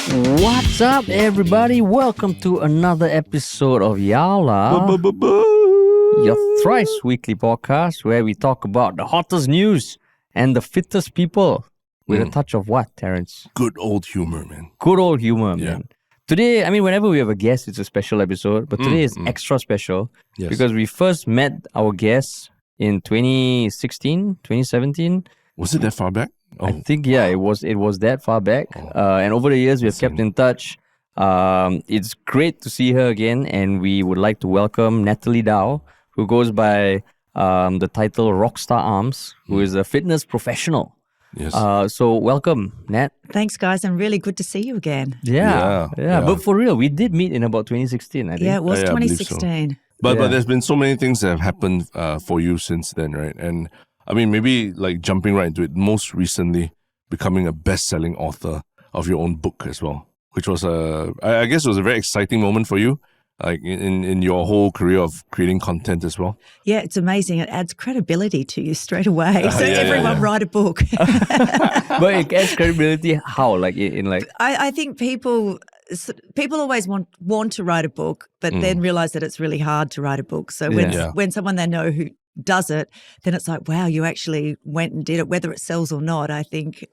What's up, everybody? Welcome to another episode of Yala, your thrice weekly podcast where we talk about the hottest news and the fittest people with a touch of what, Terrence? Good old humor, man. Good old humor, man. Today, I mean, whenever we have a guest, it's a special episode, but today is extra special because we first met our guests in 2016, 2017. Was it that far back? I think, it was that far back. And over the years, we have kept in touch. It's great to see her again, and we would like to welcome Natalie Dau, who goes by the title RockStarArms, who is a fitness professional. Yes. So welcome, Nat. Thanks, guys, and really good to see you again. Yeah. But for real, we did meet in about 2016, I think. Yeah, it was I believe so. 2016. But there's been so many things that have happened for you since then, right? And I mean, maybe like jumping right into it, most recently becoming a best-selling author of your own book as well, which was I guess it was a very exciting moment for you, like in your whole career of creating content as well. Yeah, it's amazing. It adds credibility to you straight away. So everyone write a book. But it adds credibility how? Like in like... I think people always want to write a book, but then realize that it's really hard to write a book. So when someone they know who does it, then it's like, wow, you actually went and did it. Whether it sells or not, I think,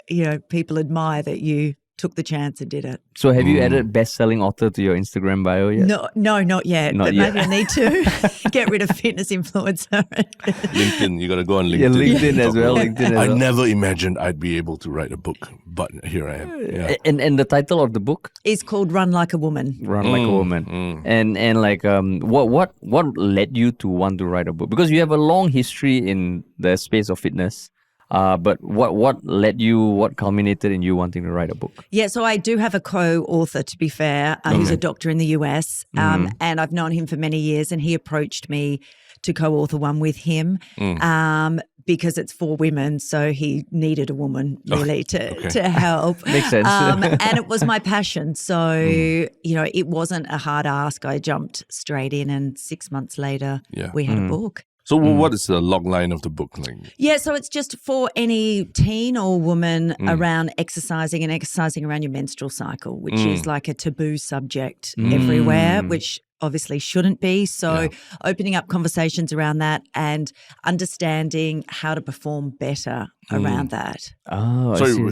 people admire that you took the chance and did it. So have you added best-selling author to your Instagram bio yet? No, not yet. Not but yet. maybe I need to get rid of fitness influencer. LinkedIn, you got to go on LinkedIn. Yeah, LinkedIn as well. LinkedIn as I well. never imagined I'd be able to write a book, but here I am. Yeah. And the title of the book? It's called Run Like a Woman. Run Like a Woman. And like what led you to want to write a book? Because you have a long history in the space of fitness. But what led you, what culminated in you wanting to write a book? Yeah, so I do have a co-author, to be fair, who's a doctor in the US, and I've known him for many years, and he approached me to co-author one with him because it's for women, so he needed a woman really to help. Makes sense. And it was my passion, so, it wasn't a hard ask. I jumped straight in, and 6 months later, we had a book. So what is the log line of the book? Like? Yeah, so it's just for any teen or woman around exercising around your menstrual cycle, which is like a taboo subject everywhere, which obviously shouldn't be. So opening up conversations around that and understanding how to perform better around that. Oh, So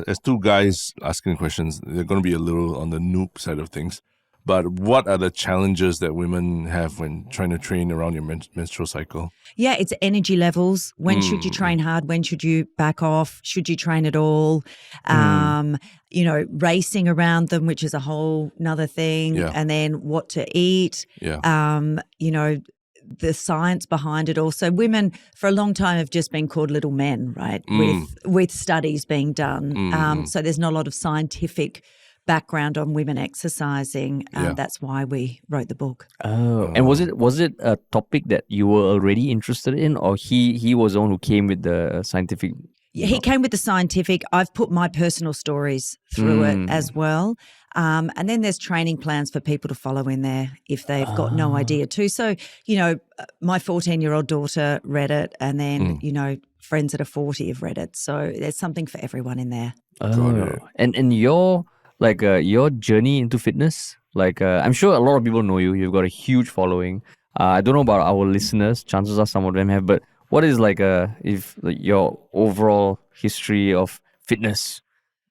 as two guys asking questions, they're going to be a little on the noob side of things. But what are the challenges that women have when trying to train around your menstrual cycle? Yeah, it's energy levels. When should you train hard? When should you back off? Should you train at all? Racing around them, which is a whole nother thing. Yeah. And then what to eat. Yeah. The science behind it also. Women for a long time have just been called little men, right? With studies being done. So there's not a lot of scientific background on women exercising. That's why we wrote the book. Oh, and was it a topic that you were already interested in, or he was the one who came with the scientific? He came with the scientific. I've put my personal stories through it as well. And then there's training plans for people to follow in there if they've got no idea too. So, my 14-year-old daughter read it, and then, friends that are 40 have read it. So there's something for everyone in there. Oh, and your journey into fitness, I'm sure a lot of people know you. You've got a huge following. I don't know about our listeners. Chances are some of them have. But what is your overall history of fitness?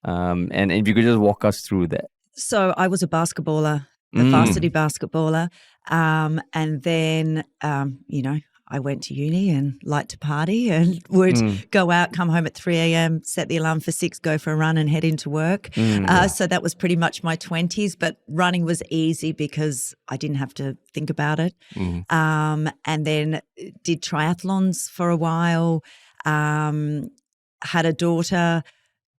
And if you could just walk us through that. So I was a basketballer, a varsity basketballer, and then I went to uni and liked to party and would go out, come home at 3 a.m, set the alarm for 6, go for a run and head into work. So that was pretty much my 20s, but running was easy because I didn't have to think about it. And then did triathlons for a while, had a daughter,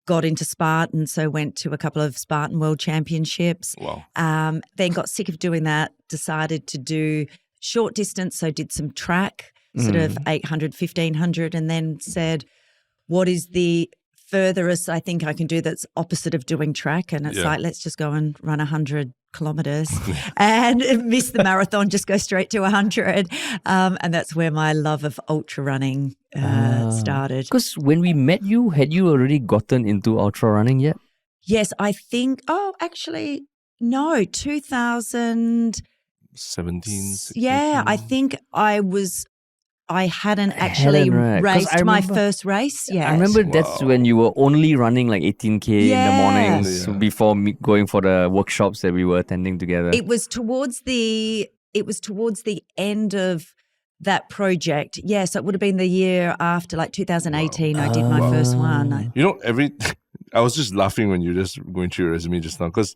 got into Spartan, so went to a couple of Spartan World Championships. Wow. Then got sick of doing that, decided to do short distance, so did some track, sort of 800, 1500, and then said, what is the furthest I think I can do that's opposite of doing track? And it's like, let's just go and run 100 kilometers and miss the marathon, just go straight to 100. And that's where my love of ultra running started. Because when we met you, had you already gotten into ultra running yet? Yes, I think. Oh, actually, no, 2000. 17, 16? Yeah, I think I hadn't actually hadn't, right? 'Cause I raced my remember- first race yet. I remember that's Wow. when you were only running like 18K in the Yeah. mornings Yeah. before going for the workshops that we were attending together. It was towards the end of that project. Yes, it would have been the year after, like 2018. I did my first one. You know, I was just laughing when you were just going through your resume just now because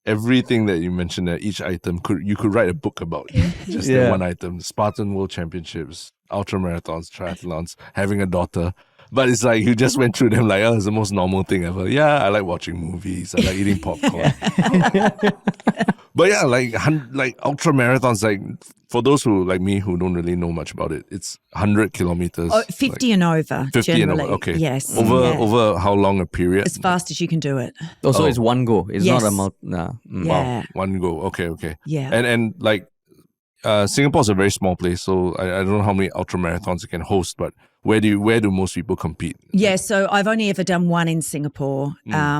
everything that you mentioned there, each item, you could write a book about just that Yeah. one item. Spartan World Championships, ultra marathons, triathlons, having a daughter. But it's like you just went through them like, oh, it's the most normal thing ever. Yeah, I like watching movies. I like eating popcorn. But yeah, like ultra marathons, like for those who like me who don't really know much about it, it's 100 kilometers. Oh, 50 and over, 50 and generally. over. Okay. Yes. Over how long a period? As fast as you can do it. Also, it's one go. It's not a Yes. Nah. Yeah. One go. Okay. Yeah. And like Singapore's a very small place, so I don't know how many ultra marathons it can host, but where do most people compete? Yeah, so I've only ever done one in Singapore,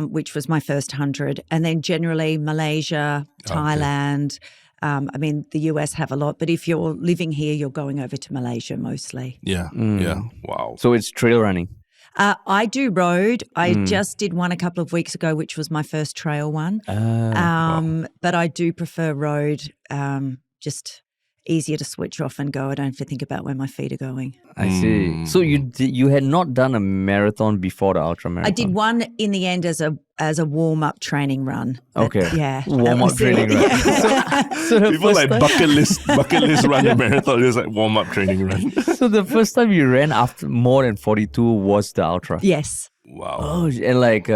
which was my first 100, and then generally Malaysia, Thailand. I mean, the US have a lot, but if you're living here, you're going over to Malaysia mostly. Yeah. Yeah. Wow. So it's trail running. I do road. I just did one a couple of weeks ago, which was my first trail one. But I do prefer road, just easier to switch off and go. I don't have to think about where my feet are going. I see. So you had not done a marathon before the ultra marathon? I did one in the end as a warm-up training run. Okay. Yeah. that Warm-up was it. training run. Yeah. So the People first like time, bucket list run a marathon. It's like warm up training run. so the first time you ran after more than 42 was the ultra. Yes. Wow. Oh, and like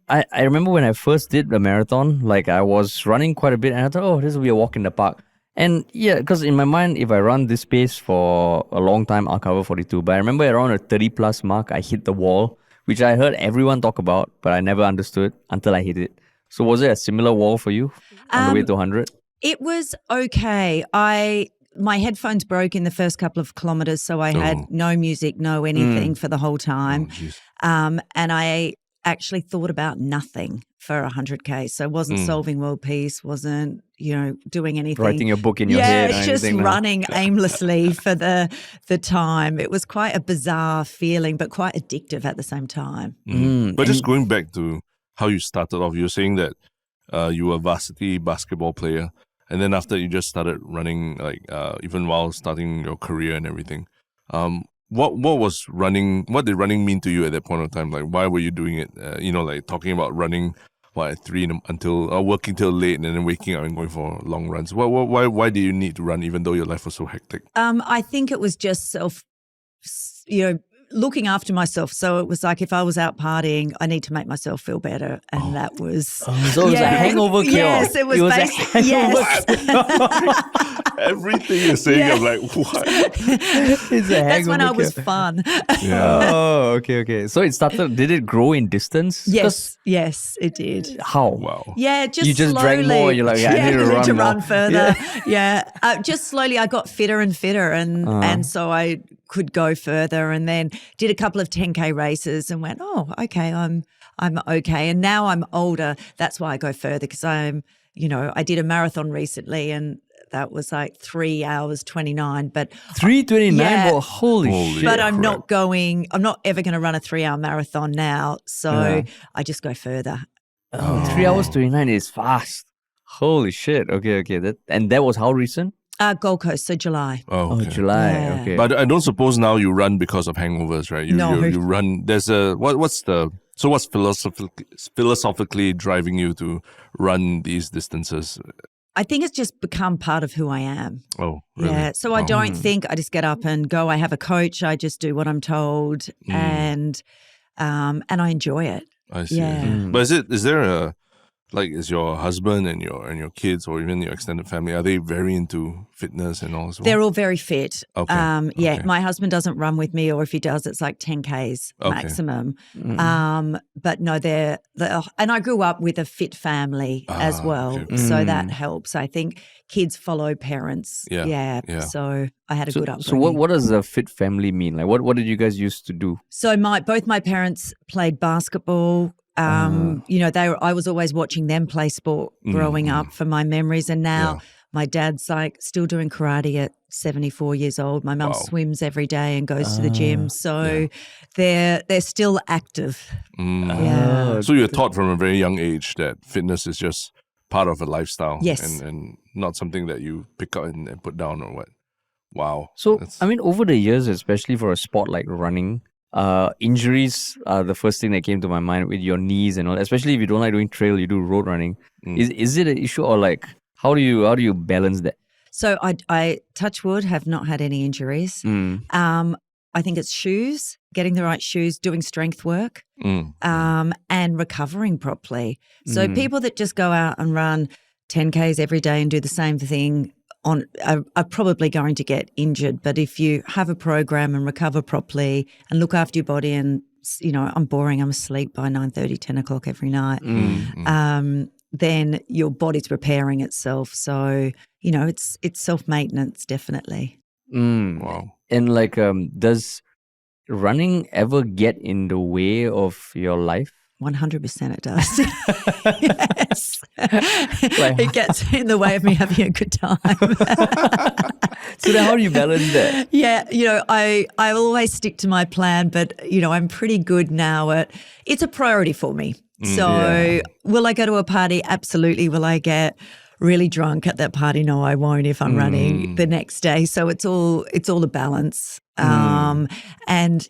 I remember when I first did the marathon, like I was running quite a bit, and I thought, oh, this will be a walk in the park. And yeah, because in my mind, if I run this pace for a long time, I'll cover 42. But I remember around a 30 plus mark, I hit the wall, which I heard everyone talk about, but I never understood until I hit it. So was it a similar wall for you on the way to 100? It was okay. My headphones broke in the first couple of kilometers, so I had no music, no anything for the whole time. And I actually thought about nothing for 100K. So wasn't solving world peace, wasn't, doing anything. Writing a book in your head. Yeah, it's just running aimlessly for the time. It was quite a bizarre feeling, but quite addictive at the same time. But just going back to how you started off, you were saying that you were a varsity basketball player, and then after you just started running, like even while starting your career and everything. What was running? What did running mean to you at that point of time? Like, why were you doing it? Like talking about running at 3 until working till late and then waking up and going for long runs. Why do you need to run even though your life was so hectic? I think it was just looking after myself. So it was like if I was out partying, I need to make myself feel better, and that was So it was a hangover cure. Yes, it was basically yes. Everything you're saying, I'm like, what? It's a That's when hangover I was cure. fun. Oh, okay. So it started, did it grow in distance? Yes, it did. How? Wow. Yeah, just You just slowly. drank more, you're like, I need to run more. further. Yeah, just slowly I got fitter and fitter, and so I could go further, and then did a couple of 10K races and went, oh, okay, I'm okay. And now I'm older. That's why I go further, because I did a marathon recently, and that was like 3 hours 29. But 3:29. Yeah. Well, holy shit! but I'm not ever going to run a 3-hour marathon now. So I just go further. 3 hours 29 is fast. Holy shit! Okay. That was how recent? Gold Coast, so July. Oh, okay. July. Yeah. Okay. But I don't suppose now you run because of hangovers, right? No. You run. There's what's philosophically driving you to run these distances? I think it's just become part of who I am. Oh, really? Yeah. So I don't think I just get up and go. I have a coach. I just do what I'm told, and I enjoy it. I see. Yeah. But is there is your husband and your kids or even your extended family, are they very into fitness and all as well? They're all very fit. Okay. Yeah. My husband doesn't run with me, or if he does, it's like 10Ks maximum. But no, they're and I grew up with a fit family as well, okay. so that helps. I think kids follow parents. Yeah. So I had a good upbringing. So what does a fit family mean? Like what did you guys used to do? So both my parents played basketball. I was always watching them play sport growing up for my memories. And now my dad's like still doing karate at 74 years old. My mum swims every day and goes to the gym. So they're still active. Yeah. So you're taught from a very young age that fitness is just part of a lifestyle. Yes. And not something that you pick up and put down or what. Wow. So, I mean, over the years, especially for a sport like running, injuries are the first thing that came to my mind with your knees and all. Especially if you don't like doing trail, you do road running. Is it an issue, or like how do you balance that? So I touch wood, have not had any injuries. I think it's shoes, getting the right shoes, doing strength work, and recovering properly. So people that just go out and run 10Ks every day and do the same thing are probably going to get injured. But if you have a program and recover properly and look after your body, and I'm boring, I'm asleep by 9:30, 10 o'clock every night, then your body's repairing itself. So, it's self-maintenance, definitely. Wow. And like, does running ever get in the way of your life? 100% it does. Yes. It gets in the way of me having a good time. So then how do you balance that? Yeah, I always stick to my plan, but, I'm pretty good now at, it's a priority for me. So will I go to a party? Absolutely. Will I get really drunk at that party? No, I won't if I'm running the next day. So it's all a balance. And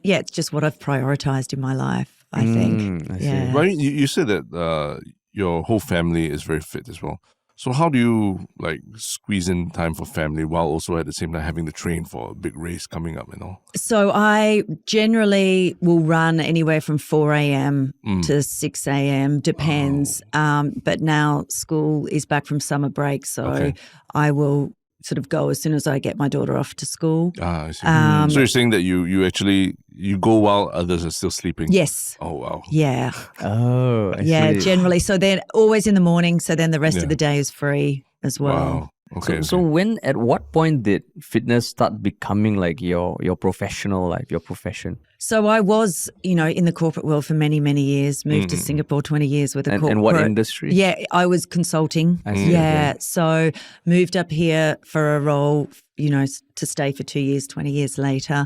yeah, it's just what I've prioritized in my life, I think. I see. Yeah. Right, you said that your whole family is very fit as well. So how do you like squeeze in time for family while also at the same time having to train for a big race coming up and all? So I generally will run anywhere from 4 a.m. to 6 a.m. Depends. But now school is back from summer break, so I will sort of go as soon as I get my daughter off to school. I see. So you're saying that you actually go while others are still sleeping? Yes. Oh, wow. Yeah. Oh, I see. Generally. So they're always in the morning, so then the rest of the day is free as well. Wow. Okay. So at what point did fitness start becoming like your professional life, your profession? So I was, in the corporate world for many, many years, moved to Singapore 20 years with a corporate. And what industry? Yeah, I was consulting. I see. Yeah. So moved up here for a role, to stay for 2 years, 20 years later.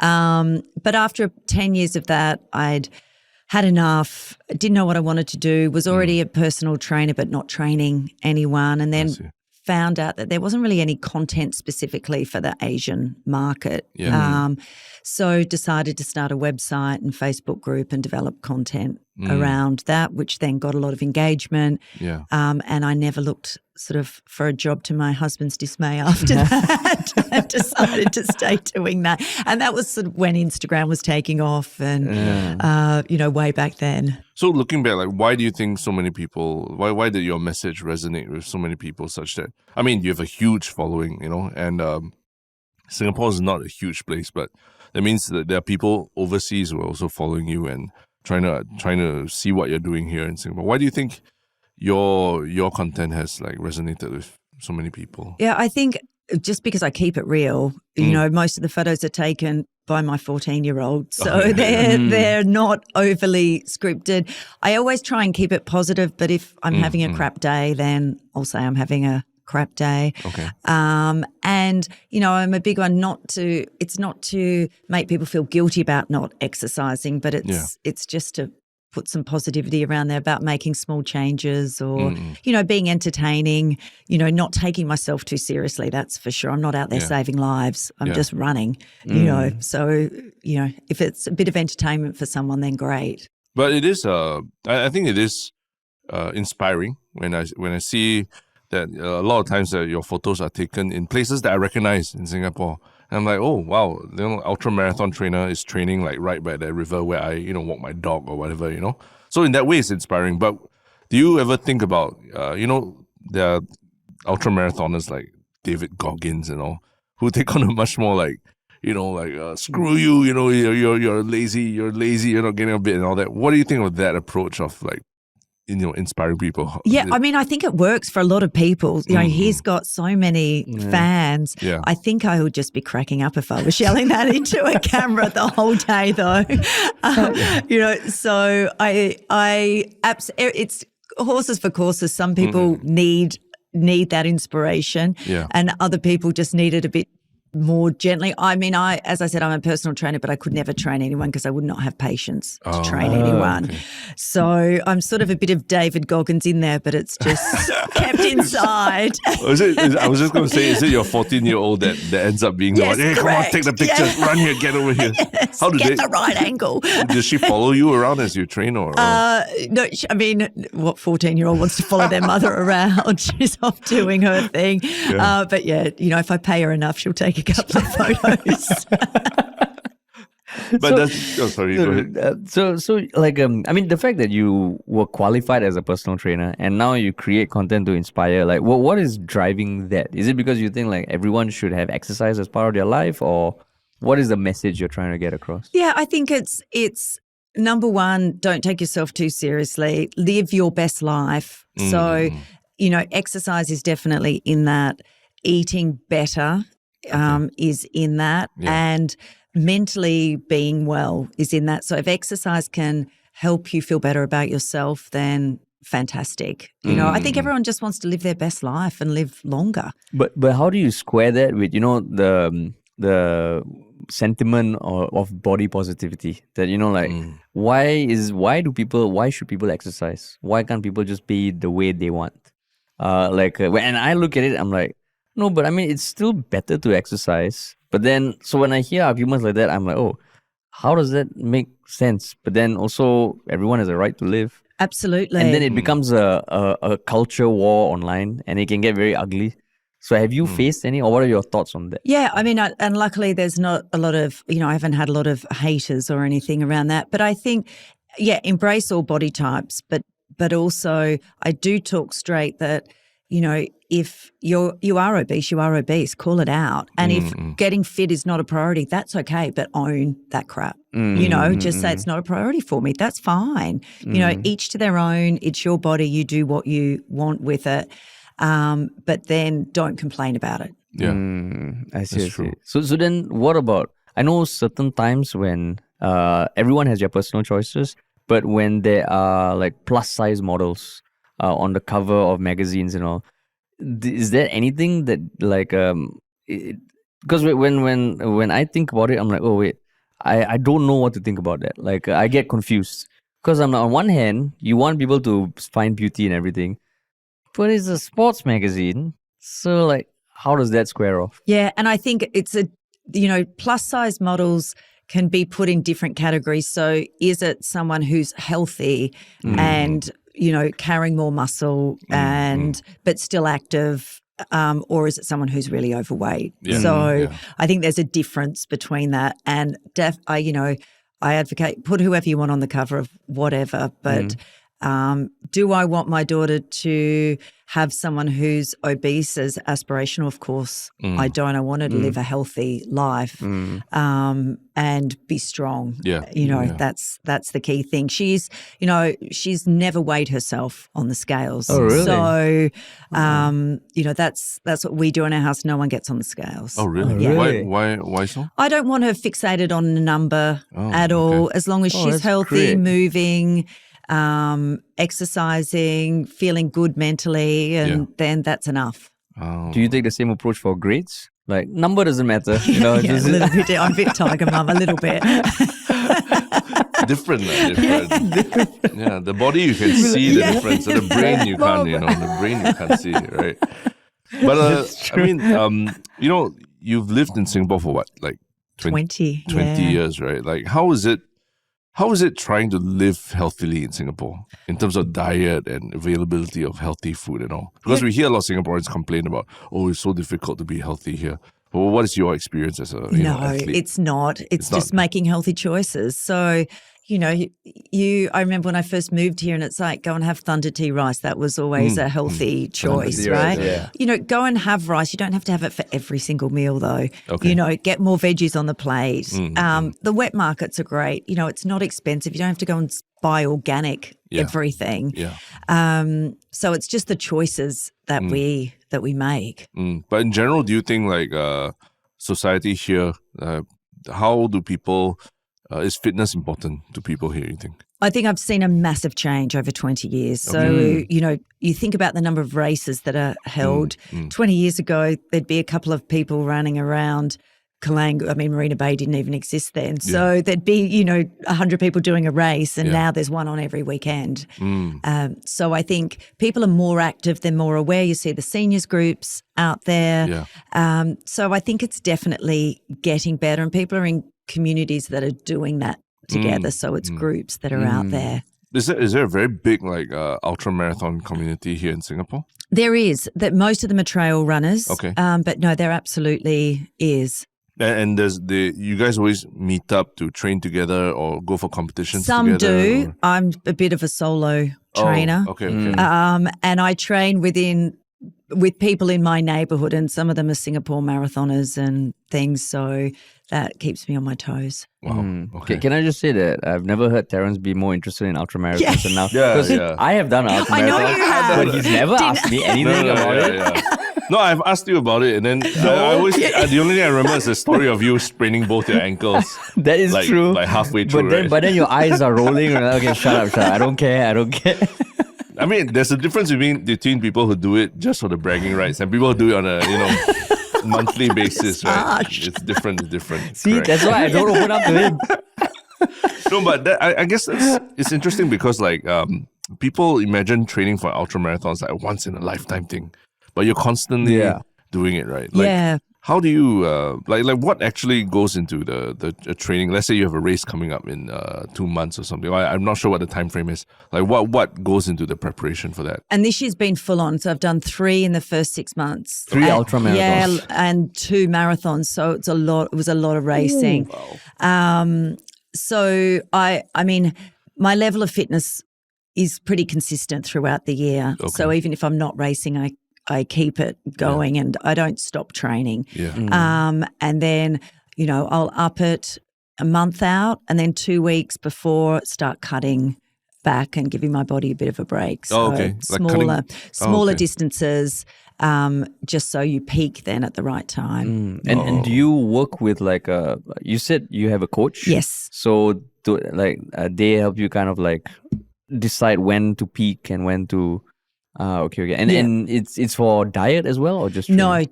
But after 10 years of that, I'd had enough, didn't know what I wanted to do, was already a personal trainer but not training anyone, and then found out that there wasn't really any content specifically for the Asian market. So decided to start a website and Facebook group and develop content around that, which then got a lot of engagement. And I never looked sort of for a job, to my husband's dismay, after that. I decided to stay doing that. And that was sort of when Instagram was taking off and, way back then. So looking back, like, why do you think so many people, why did your message resonate with so many people such that, I mean, you have a huge following, and Singapore is not a huge place, but that means that there are people overseas who are also following you and trying to see what you're doing here in Singapore. Why do you think your content has like resonated with so many people? Yeah, I think just because I keep it real, most of the photos are taken by my 14-year-old. So they're not overly scripted. I always try and keep it positive, but if I'm having a crap day, then I'll say I'm having a crap day. And, I'm a big one it's not to make people feel guilty about not exercising, but it's just to put some positivity around there about making small changes or, being entertaining, not taking myself too seriously, that's for sure. I'm not out there saving lives. I'm just running, So, if it's a bit of entertainment for someone, then great. But it is, I think it is inspiring when I see that a lot of times your photos are taken in places that I recognize in Singapore. And I'm like, oh, wow, ultra marathon trainer is training like right by the river where I, walk my dog or whatever, So in that way, it's inspiring. But do you ever think about, there are ultra marathoners like David Goggins and all, who take on a much more like, screw you, you're lazy, you're not getting a bit and all that. What do you think of that approach of like inspiring people? Yeah, I mean, I think it works for a lot of people. You know, he's got so many fans. Yeah. I think I would just be cracking up if I was yelling that into a camera the whole day, though. You know, so it's horses for courses. Some people need that inspiration, and other people just need it a bit more gently. I mean, as I said, I'm a personal trainer, but I could never train anyone because I would not have patience to train anyone. Okay. So I'm sort of a bit of David Goggins in there, but it's just kept inside. I was just going to say, is it your 14-year-old that ends up being the one? Hey, come on, take the pictures, run here, get over here. Yes, How get the right angle. Does she follow you around as you train, or? No, I mean, what 14-year-old wants to follow their mother around? She's off doing her thing. But yeah, you know, if I pay her enough, she'll take a couple of photos. But sorry, go ahead. So like I mean, the fact that you were qualified as a personal trainer and now you create content to inspire, like what is driving that? Is it because you think like everyone should have exercise as part of their life, or what is the message you're trying to get across? Yeah, I think it's number one, don't take yourself too seriously. Live your best life. So, you know, exercise is definitely in that. Eating better is in that. And mentally being well is in that. So if exercise can help you feel better about yourself, then fantastic. You know, I think everyone just wants to live their best life and live longer. But how do you square that with, you know, the sentiment of body positivity that, you know, like why should people exercise? Why can't people just be the way they want? When I look at it, I'm like, no, but I mean, it's still better to exercise. But then, so when I hear arguments like that, I'm like, oh, how does that make sense? But then also, everyone has a right to live. Absolutely. And then it becomes a culture war online, and it can get very ugly. So have you faced any, or what are your thoughts on that? Yeah, I mean, and luckily there's not a lot of, you know, I haven't had a lot of haters or anything around that. But I think, embrace all body types, but also I do talk straight that, you know, if you are obese, you are obese, call it out. And if getting fit is not a priority, that's okay, but own that crap. You know, just say it's not a priority for me. That's fine. You know, each to their own. It's your body. You do what you want with it. But then don't complain about it. Yeah, I see. That's true. So then what about, I know certain times when everyone has their personal choices, but when there are like plus size models on the cover of magazines and all, is there anything that like because when I think about it, I'm like, oh wait, I don't know what to think about that. Like I get confused because I'm on one hand you want people to find beauty in everything, but it's a sports magazine, so like how does that square off? Yeah, and I think it's plus size models can be put in different categories. So is it someone who's healthy and, you know, carrying more muscle but still active, or is it someone who's really overweight? I think there's a difference between that. And I advocate put whoever you want on the cover of whatever, but do I want my daughter to have someone who's obese as aspirational? Of course I don't. I want her to live a healthy life and be strong. That's the key thing. She's never weighed herself on the scales. Oh, really? So that's what we do in our house. No one gets on the scales. Oh, really? Yeah. Really? Why so? I don't want her fixated on a number at all. As long as she's that's healthy, great. moving, exercising, feeling good mentally, and then that's enough. Oh. Do you take the same approach for grades? Like number doesn't matter, you know? Yeah, a little bit. I'm a bit tiger mum, a little bit. Different. Yeah, the body you can see the difference. So the brain you can't, the brain you can't see, right? But I mean, you've lived in Singapore for what, like 20 years, right? Like how is it trying to live healthily in Singapore in terms of diet and availability of healthy food and all? Because we hear a lot of Singaporeans complain about, it's so difficult to be healthy here. Well, what is your experience as a athlete? It's not. It's just making healthy choices. So, I remember when I first moved here and it's like, go and have thunder tea rice. That was always a healthy choice, tea right? rice, yeah. Go and have rice. You don't have to have it for every single meal though. Okay. Get more veggies on the plate. The wet markets are great. It's not expensive. You don't have to go and buy organic everything. Yeah. So it's just the choices that we make. But in general, do you think like society here, how do people, is fitness important to people here, you think? I think I've seen a massive change over 20 years. So, you think about the number of races that are held. 20 years ago, there'd be a couple of people running around Marina Bay didn't even exist then. So there'd be, 100 people doing a race and now there's one on every weekend. So I think people are more active, they're more aware. You see the seniors groups out there. So I think it's definitely getting better and people are in communities that are doing that together. So it's groups that are out there. Is there a very big ultra marathon community here in Singapore? There is. That most of them are trail runners. Okay. But no, there absolutely is. And you guys always meet up to train together or go for competitions Some together? do. Or? I'm a bit of a solo trainer. Okay. And I train with people in my neighbourhood, and some of them are Singapore marathoners and things. So that keeps me on my toes. Wow. Okay. Can I just say that I've never heard Terence be more interested in ultramarathons than now? Yeah. I have done an ultramarathon. I know you have. But he's never asked me anything about it. No, I've asked you about it, and then I always the only thing I remember is the story of you spraining both your ankles. That is true. Like halfway through, but then your eyes are rolling. Okay, shut up. I don't care. I mean, there's a difference between people who do it just for the bragging rights and people who do it on a monthly basis, right? It's different. See, correct. that's why I don't open up to him. No, but I guess it's interesting because people imagine training for ultra marathons like a once in a lifetime thing, but you're constantly doing it, right? How do you what actually goes into the training? Let's say you have a race coming up in 2 months or something. I'm not sure what the time frame is. Like what goes into the preparation for that? And this year's been full on. So I've done 3 in the first 6 months. 3 ultra marathons. Yeah, and 2 marathons. So it's a lot. It was a lot of racing. Ooh, wow. So I mean, my level of fitness is pretty consistent throughout the year. Okay. So even if I'm not racing, I keep it going and I don't stop training. Yeah. And then, I'll up it a month out and then 2 weeks before start cutting back and giving my body a bit of a break. So okay. smaller distances, just so you peak then at the right time. And do you work with you said you have a coach? Yes. So they help you kind of decide when to peak and when to okay. And it's for diet as well, or just training? No,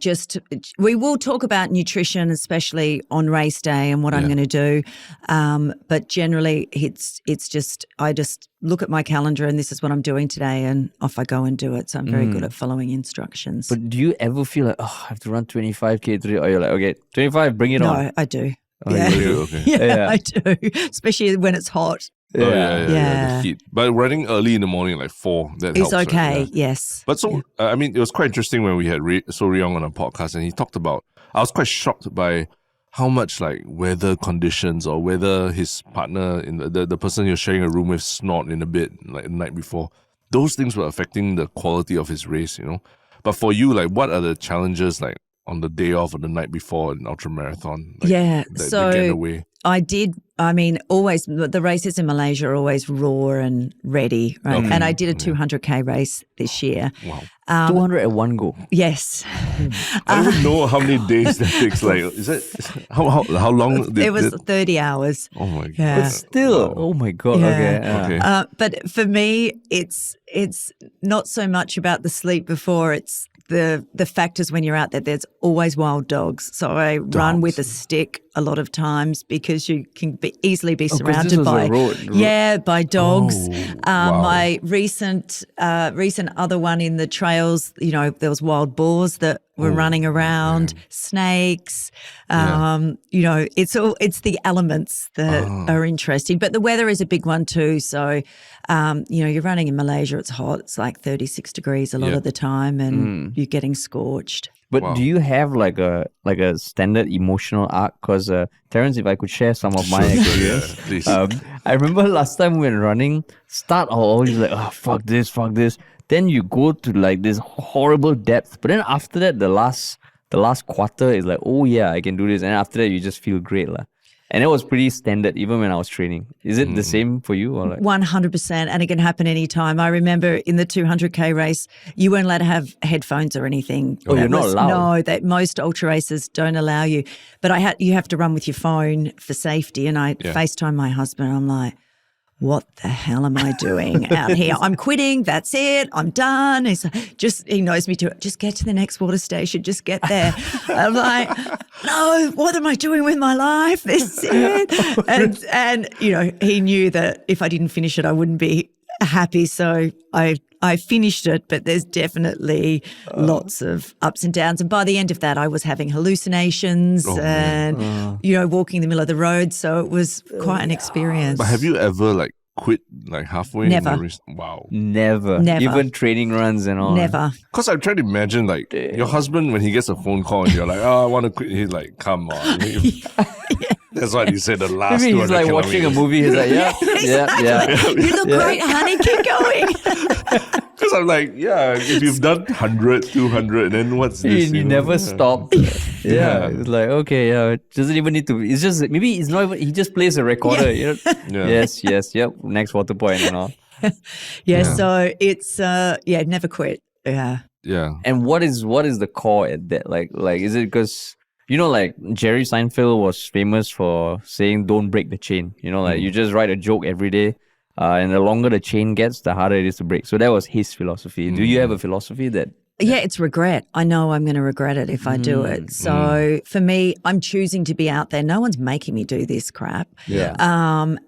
we will talk about nutrition, especially on race day and what I'm going to do. But generally, it's just I just look at my calendar and this is what I'm doing today, and off I go and do it. So I'm very good at following instructions. But do you ever feel like, I have to run 25K today? Or you're like, okay, 25, bring it on. No, I do. Oh, yeah. you do? Okay. Yeah, I do, especially when it's hot. The heat. But running early in the morning, like 4, that It's helps. okay, right? yes. But I mean, it was quite interesting when we had So Ryong on a podcast, and he talked about. I was quite shocked by how much weather conditions or whether his partner in the person you're sharing a room with snort in a bit the night before. Those things were affecting the quality of his race, But for you, what are the challenges on the day off or the night before an ultra marathon? So that get in the way? Always the races in Malaysia are always raw and ready, right? Okay. And I did a 200K race this year. Wow. 200 at one go. Yes. I don't even know how many days that takes. Is it how long? It was 30 hours. Oh my god! Yeah. But still, oh my god. Yeah. Okay. But for me, it's not so much about the sleep before. It's the factors when you're out there. There's always wild dogs. So I run with a stick a lot of times because you can easily be surrounded by by dogs. Wow. My recent other one in the trails, there was wild boars that were running around, snakes. It's the elements that are interesting. But the weather is a big one too. So, you're running in Malaysia, it's hot. It's like 36 degrees a lot of the time and you're getting scorched. But Wow. do you have like a standard emotional arc? Because Terrence, if I could share some of my experience, Yeah, please. I remember last time when running, start I'll always like, oh fuck this. Then you go to like this horrible depth, but then after that, the last quarter is like, oh yeah, I can do this, and after that, you just feel great lah. And it was pretty standard even when I was training. Is it the same for you or like? 100%, and it can happen anytime. I remember in the 200K race, you weren't allowed to have headphones or anything. Oh, you're not allowed? No, that most ultra races don't allow you. But you have to run with your phone for safety. And I FaceTime my husband. I'm like, what the hell am I doing out here? I'm quitting. That's it. I'm done. He knows me too. Just get to the next water station. Just get there. I'm like, no, what am I doing with my life? This is it. And he knew that if I didn't finish it, I wouldn't be happy. So I finished it, but there's definitely lots of ups and downs. And by the end of that, I was having hallucinations walking in the middle of the road. So it was quite an experience. But have you ever like quit like halfway? in Never. the race? Wow. Never. Even training runs and all. Never. Because I'm trying to imagine like your husband when he gets a phone call and you're like, oh, I want to quit. He's like, come on. That's what he said the last Maybe he's 200 like watching a kilometers. movie. He's like, yeah. You look great, honey. Keep going. Because I'm like, yeah, if you've done 100, 200, then what's this? You never stop. Yeah. It's like, okay, it doesn't even need to. It's just, maybe it's not even, he just plays a recorder. Yeah. Yep. Next water point and all. So it's, never quit. Yeah. Yeah. And what is the core at that? Like, is it because, like Jerry Seinfeld was famous for saying, don't break the chain. You just write a joke every day. And the longer the chain gets, the harder it is to break. So that was his philosophy. Do you have a philosophy that? Yeah, it's regret. I know I'm going to regret it if I do it. So for me, I'm choosing to be out there. No one's making me do this crap. Yeah.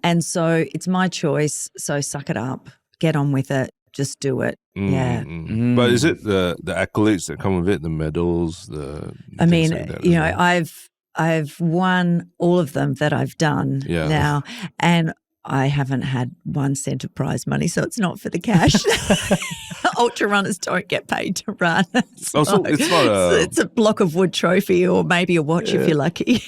And so it's my choice. So suck it up, get on with it, just do it. Yeah. But is it the accolades that come with it, the medals, I mean, like that as well? I've won all of them that I've done now, and I haven't had 1 cent of prize money, so it's not for the cash. Ultra runners don't get paid to run. So it's not it's a block of wood trophy or maybe a watch if you're lucky.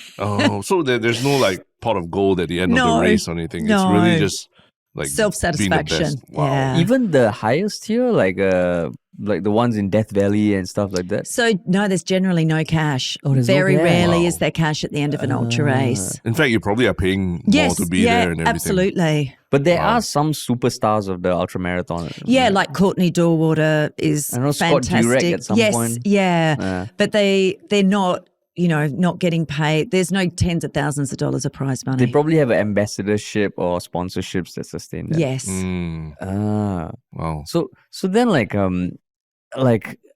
So there's no like pot of gold at the end of the race or anything. It's really just like self-satisfaction. being the best. Wow. Yeah. Even the highest tier, like the ones in Death Valley and stuff like that? So no, there's generally no cash. There's no Very cash. rarely Wow. is there cash at the end of an ultra race. In fact, you probably are paying more to be there and everything. Absolutely. But there are some superstars of the ultra marathon. Yeah, like Courtney Dauwater is I know Scott fantastic. Jurek at some yes, point. yeah. But they're not, not getting paid. There's no tens of thousands of dollars of prize money. They probably have an ambassadorship or sponsorships that sustain that. Yes. Wow. So then like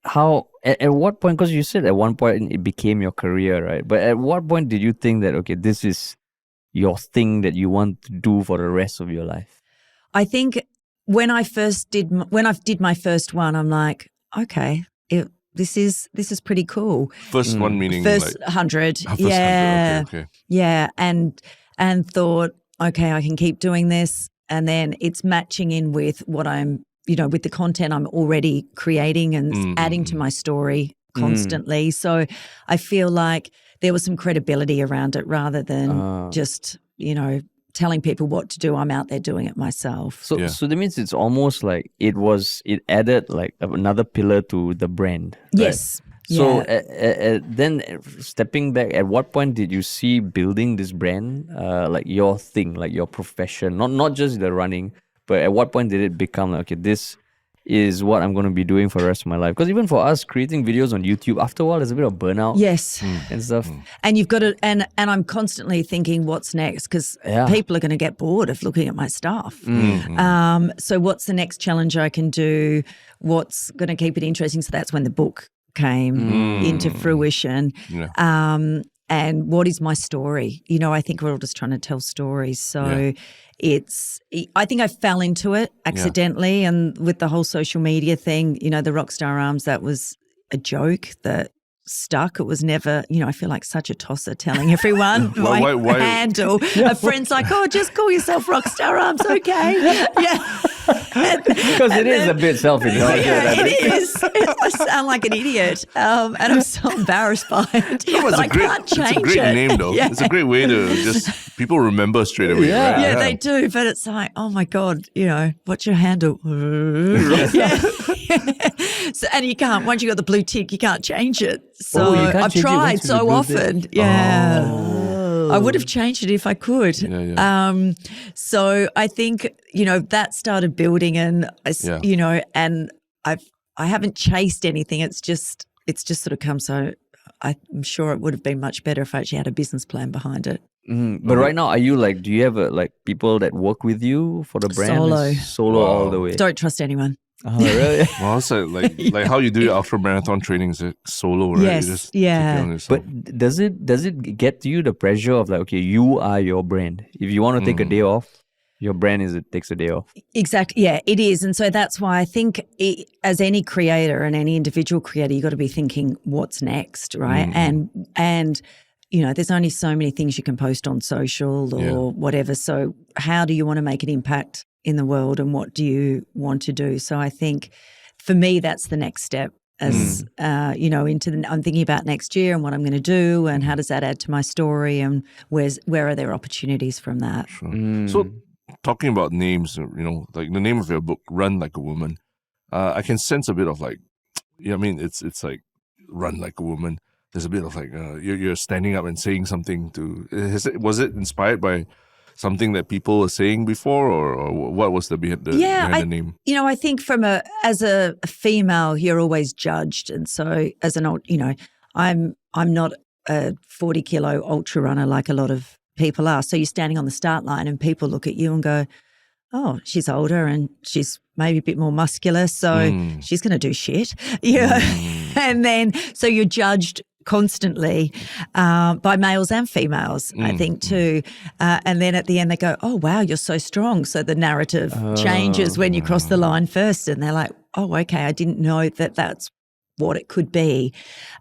how at what point, because you said at one point it became your career, right? But at what point did you think that, okay, this is your thing that you want to do for the rest of your life? I think when I did my first one, I'm like, okay, this is pretty cool. First one meaning First like 100. first Yeah. 100. Okay. Yeah. And thought, okay, I can keep doing this. And then it's matching in with what I'm, with the content I'm already creating and adding to my story constantly. So I feel like there was some credibility around it rather than just, telling people what to do. I'm out there doing it myself. So that means it's almost like it added like another pillar to the brand. Right? Yes. So Yeah. then stepping back, at what point did you see building this brand like your thing, like your profession, not just the running, but at what point did it become like, okay, this is what I'm going to be doing for the rest of my life? Because even for us, creating videos on YouTube, after a while, there's a bit of burnout. Yes. And stuff. And you've got to, and I'm constantly thinking what's next because people are going to get bored of looking at my stuff. So what's the next challenge I can do? What's going to keep it interesting? So that's when the book came into fruition. Yeah. And what is my story? I think we're all just trying to tell stories. So I think I fell into it accidentally. And with the whole social media thing, the RockStarArms, that was a joke that stuck. It was never, I feel like such a tosser telling everyone my why? handle. A friend's like, oh, just call yourself RockStarArms, okay? Yeah. Because it is a bit self-indulgent. Yeah, it is. I sound like an idiot, and I'm so embarrassed by it. No, But I can't change it's a great it. name, though. Yeah. It's a great way to just people remember straight away. Yeah. Right? Yeah, they do, but it's like, oh my God, what's your handle? Yeah. So, and you can't, once you got the blue tick, you can't change it. So you can't I've change it tried once you so got the blue often. tick? Yeah. Oh. I would have changed it if I could. Yeah. So I think, that started building and, and I haven't chased anything. It's just sort of come. So I'm sure it would have been much better if I actually had a business plan behind it. But right now, are you do you have people that work with you for the brand? Solo. Solo all the way. Don't trust anyone. Oh, really? Well, it's like how you do your ultra marathon training is solo, right? Yes, You just yeah. take it on yourself. But does it get to you the pressure of okay, you are your brand. If you want to take a day off, your brand takes a day off. Exactly. Yeah, it is. And so that's why I think as any creator and any individual creator, you got to be thinking what's next, right? And there's only so many things you can post on social or whatever. So how do you want to make an impact in the world and what do you want to do? So I think for me, that's the next step as, I'm thinking about next year and what I'm going to do and how does that add to my story and where are there opportunities from that? Sure. So talking about names, like the name of your book, Run Like a Woman, I can sense a bit of it's like Run Like a Woman. There's a bit of you're standing up and saying something was it inspired by something that people were saying before or what was behind the name? I think as a female, you're always judged. And so as an I'm not a 40 kilo ultra runner like a lot of people are. So you're standing on the start line and people look at you and go, oh, she's older and she's maybe a bit more muscular. So she's going to do shit. Yeah. And then, so you're judged constantly by males and females, I think too. And then at the end they go, oh, wow, you're so strong. So the narrative changes when you cross the line first and they're like, oh, okay, I didn't know that's what it could be.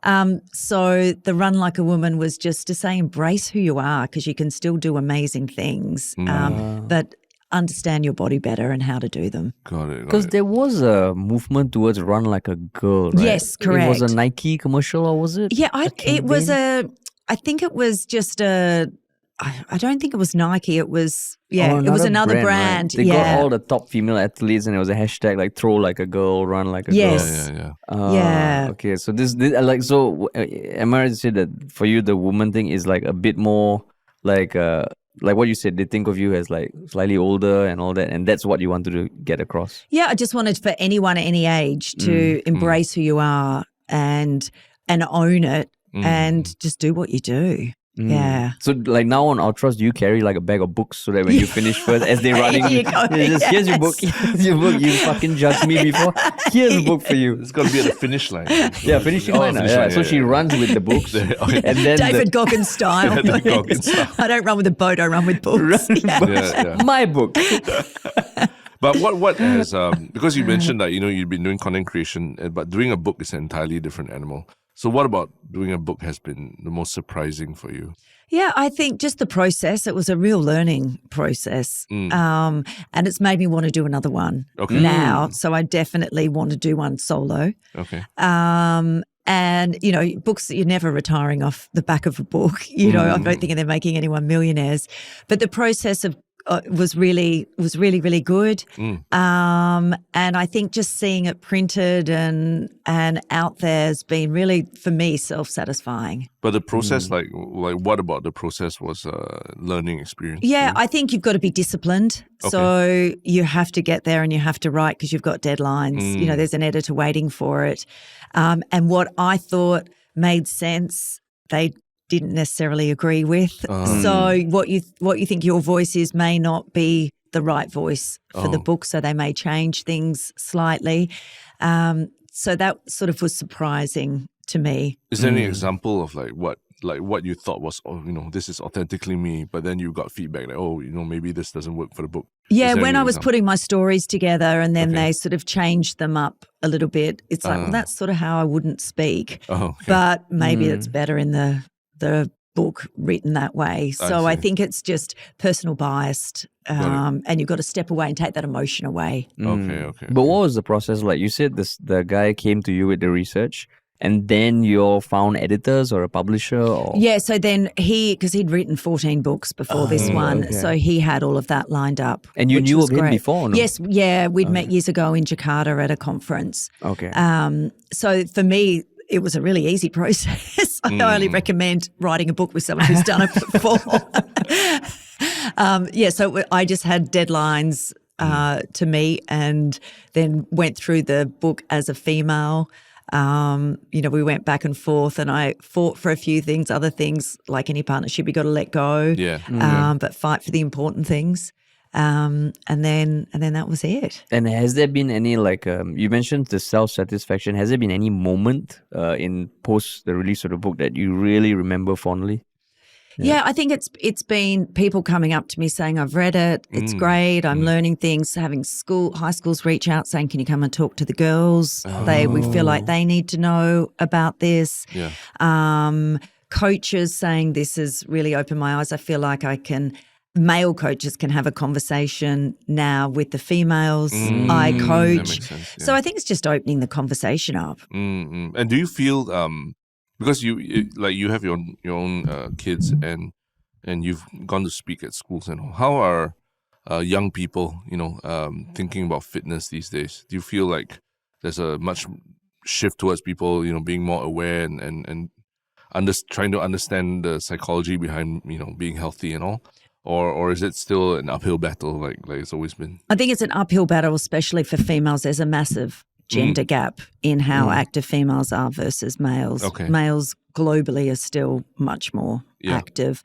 So the Run Like a Woman was just to say embrace who you are because you can still do amazing things, but understand your body better and how to do them. Got it. Because there was a movement towards Run Like a Girl, right? Yes, correct. It was a Nike commercial or was it? Yeah, I think it was just I don't think it was Nike. It was, it was another brand. Right? They got all the top female athletes and it was a hashtag throw like a girl, run like a girl. Yes. Yeah. Okay, so this am I right to say that for you the woman thing is a bit more like what you said, they think of you as slightly older and all that, and that's what you wanted to get across. Yeah, I just wanted for anyone at any age to embrace who you are and own it and just do what you do. Yeah. So now on Ultras, do you carry a bag of books so that when you finish first, as they're running, here's your book, here's your book. You fucking judged me before. Here's a book for you. It's got to be at the finish line. Yeah, finishing line. So she runs with the books, and then David Goggins style. David Goggins style. I don't run with a boat. I run with books. My book. But what has because you mentioned that you've been doing content creation, but doing a book is an entirely different animal. So what about doing a book has been the most surprising for you? Yeah, I think just the process. It was a real learning process. And it's made me want to do another one now. So I definitely want to do one solo. Okay. And, books, you're never retiring off the back of a book. I don't think they're making anyone millionaires. But the process of was really, really good. And I think just seeing it printed and out there has been really, for me, self-satisfying. But the process, what about the process was a learning experience? Yeah, I think you've got to be disciplined. Okay. So you have to get there and you have to write because you've got deadlines. There's an editor waiting for it. And what I thought made sense, they didn't necessarily agree with. So what you think your voice is may not be the right voice for the book, so they may change things slightly. So that sort of was surprising to me. Is there any example of what you thought was, this is authentically me, but then you got feedback maybe this doesn't work for the book? Yeah, when I was putting my stories together and then they sort of changed them up a little bit, it's well, that's sort of how I wouldn't speak. Okay. But maybe it's better in the book written that way. So I see. think it's just personal biased, and you've got to step away and take that emotion away. Okay. But what was the process like? You said the guy came to you with the research, and then you found editors or a publisher, or Yeah, so then because he'd written 14 books before this one, okay. so he had all of that lined up. And you which knew was of him great. before, or no? Yes, yeah, we'd met years ago in Jakarta at a conference. Okay. So for me, it was a really easy process. I highly recommend writing a book with someone who's done it before. So I just had deadlines to meet, and then went through the book as a female. We went back and forth, and I fought for a few things. Other things, like any partnership, you got to let go. But fight for the important things. And then that was it. And has there been any you mentioned the self-satisfaction? Has there been any moment in post the release of the book that you really remember fondly? Yeah, I think it's been people coming up to me saying, I've read it, it's great, I'm learning things, having high schools reach out saying, can you come and talk to the girls? We feel like they need to know about this. Yeah. Coaches saying, this has really opened my eyes. I feel like male coaches can have a conversation now with the females I coach. That makes sense, yeah. So I think it's just opening the conversation up. And do you feel because you have your own kids and you've gone to speak at schools and all, how are young people thinking about fitness these days? Do you feel like there's a much shift towards people being more aware and trying to understand the psychology behind being healthy and all? Or is it still an uphill battle like it's always been? I think it's an uphill battle, especially for females. There's a massive gender gap in how active females are versus males. Okay. Males globally are still much more active.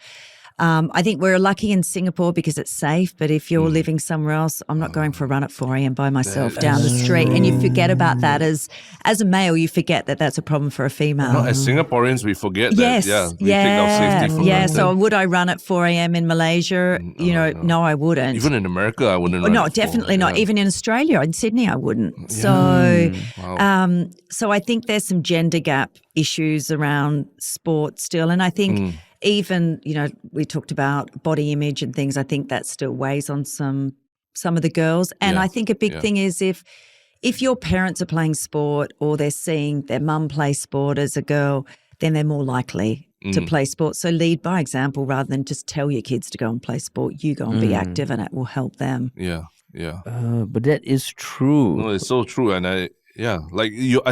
I think we're lucky in Singapore because it's safe, but if you're living somewhere else, I'm not going for a run at 4 a.m. by myself down the street. And you forget about that as a male, you forget that that's a problem for a female. No, as Singaporeans, we forget Yes, that. We take our safety for granted. So would I run at 4 a.m. in Malaysia? No, I wouldn't. Even in America, I wouldn't run No, at 4. definitely not. Even in Australia, in Sydney, I wouldn't. So, so I think there's some gender gap issues around sport still. And I think even, we talked about body image and things. I think that still weighs on some of the girls. And I think a big thing is if your parents are playing sport or they're seeing their mum play sport as a girl, then they're more likely to play sport. So lead by example rather than just tell your kids to go and play sport. You go and be active, and it will help them. Yeah. But that is true. No, it's so true. And I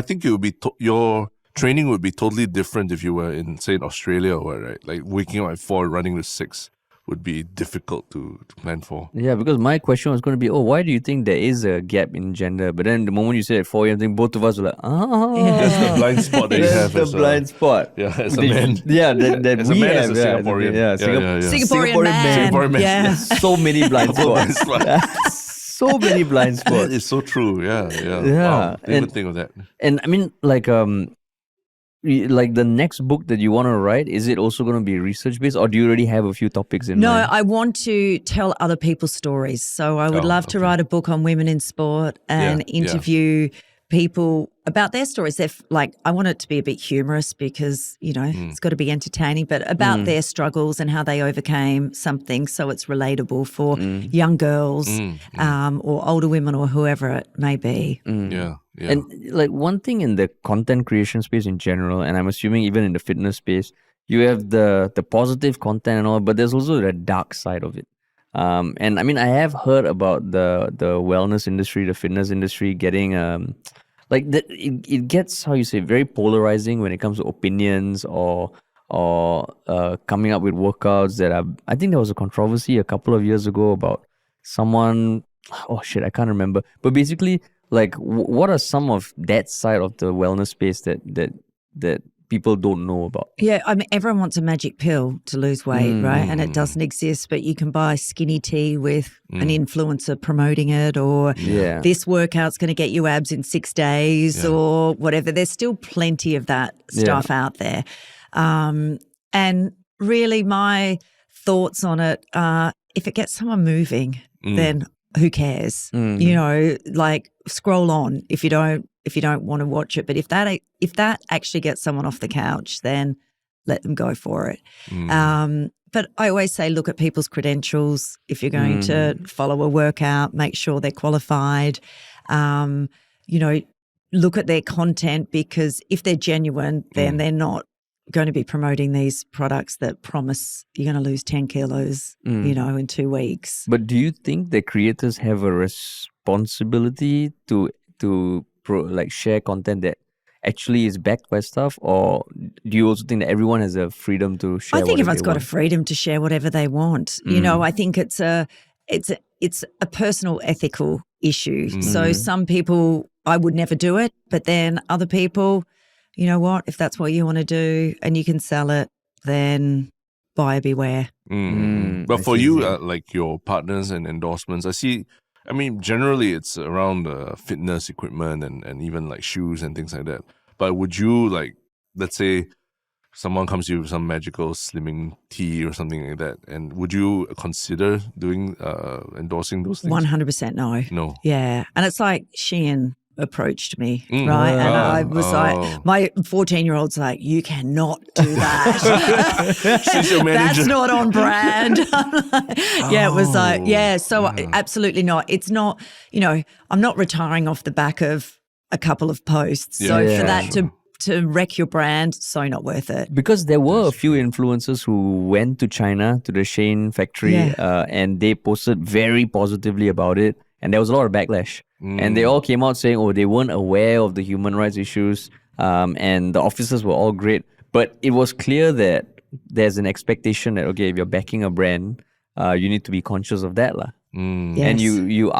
think it would be your training would be totally different if you were in, say, in Australia or right? Like waking up at 4, running to 6 would be difficult to plan for. Yeah, because my question was going to be, why do you think there is a gap in gender? But then the moment you said at 4 a.m., I think both of us were like, That's the blind spot that you have. That's the blind spot. Yeah, as a man. Yeah, that As we a man, have. as a Singaporean. Yeah, Singaporean man. Singaporean man. Yeah. So many blind spots. So many blind spots. That is so true. Yeah. Yeah. Wow, didn't even think of that. And I mean, like the next book that you want to write, is it also going to be research based, or do you already have a few topics in mind? No, I want to tell other people's stories. So I would love to write a book on women in sport and interview people about their stories. I want it to be a bit humorous because, it's got to be entertaining, but about their struggles and how they overcame something so it's relatable for young girls or older women or whoever it may be. Yeah. And one thing in the content creation space in general, and I'm assuming even in the fitness space, you have the positive content and all, but there's also the dark side of it. And I mean, I have heard about the wellness industry, the fitness industry getting it gets, how you say, very polarizing when it comes to opinions or coming up with workouts that are. I think there was a controversy a couple of years ago about someone. Oh shit, I can't remember. But basically, what are some of that side of the wellness space that people don't know about? Yeah, I mean, everyone wants a magic pill to lose weight, right? And it doesn't exist, but you can buy skinny tea with an influencer promoting it, or this workout's going to get you abs in 6 days or whatever. There's still plenty of that stuff out there. And really my thoughts on it are, if it gets someone moving, then who cares? Scroll on if you don't want to watch it. But if that actually gets someone off the couch, then let them go for it. But I always say, look at people's credentials. If you're going to follow a workout, make sure they're qualified. Look at their content, because if they're genuine, then they're not going to be promoting these products that promise you're going to lose 10 kilos, in 2 weeks. But do you think the creators have a responsibility to share content that actually is backed by stuff, or do you also think that everyone has a freedom to share? I think everyone's got a a freedom to share whatever they want. I think it's a personal ethical issue. So some people, I would never do it, but then other people, you know what, if that's what you want to do and you can sell it, then buyer beware. But for you, like your partners and endorsements, generally it's around fitness equipment and even like shoes and things like that. But would you, like, let's say someone comes to you with some magical slimming tea or something like that, and would you consider doing endorsing those things? 100% no. No. Yeah. And it's like Shein approached me, right? And I was like, my 14-year-old's like, you cannot do that. She's your manager. That's not on brand. It was like, absolutely not. It's not, I'm not retiring off the back of a couple of posts. So for that to wreck your brand, so not worth it. Because there were a few influencers who went to China, to the Shein factory, and they posted very positively about it. And there was a lot of backlash. And they all came out saying, they weren't aware of the human rights issues, and the officers were all great. But it was clear that there's an expectation that, okay, if you're backing a brand, you need to be conscious of that. Yes. And you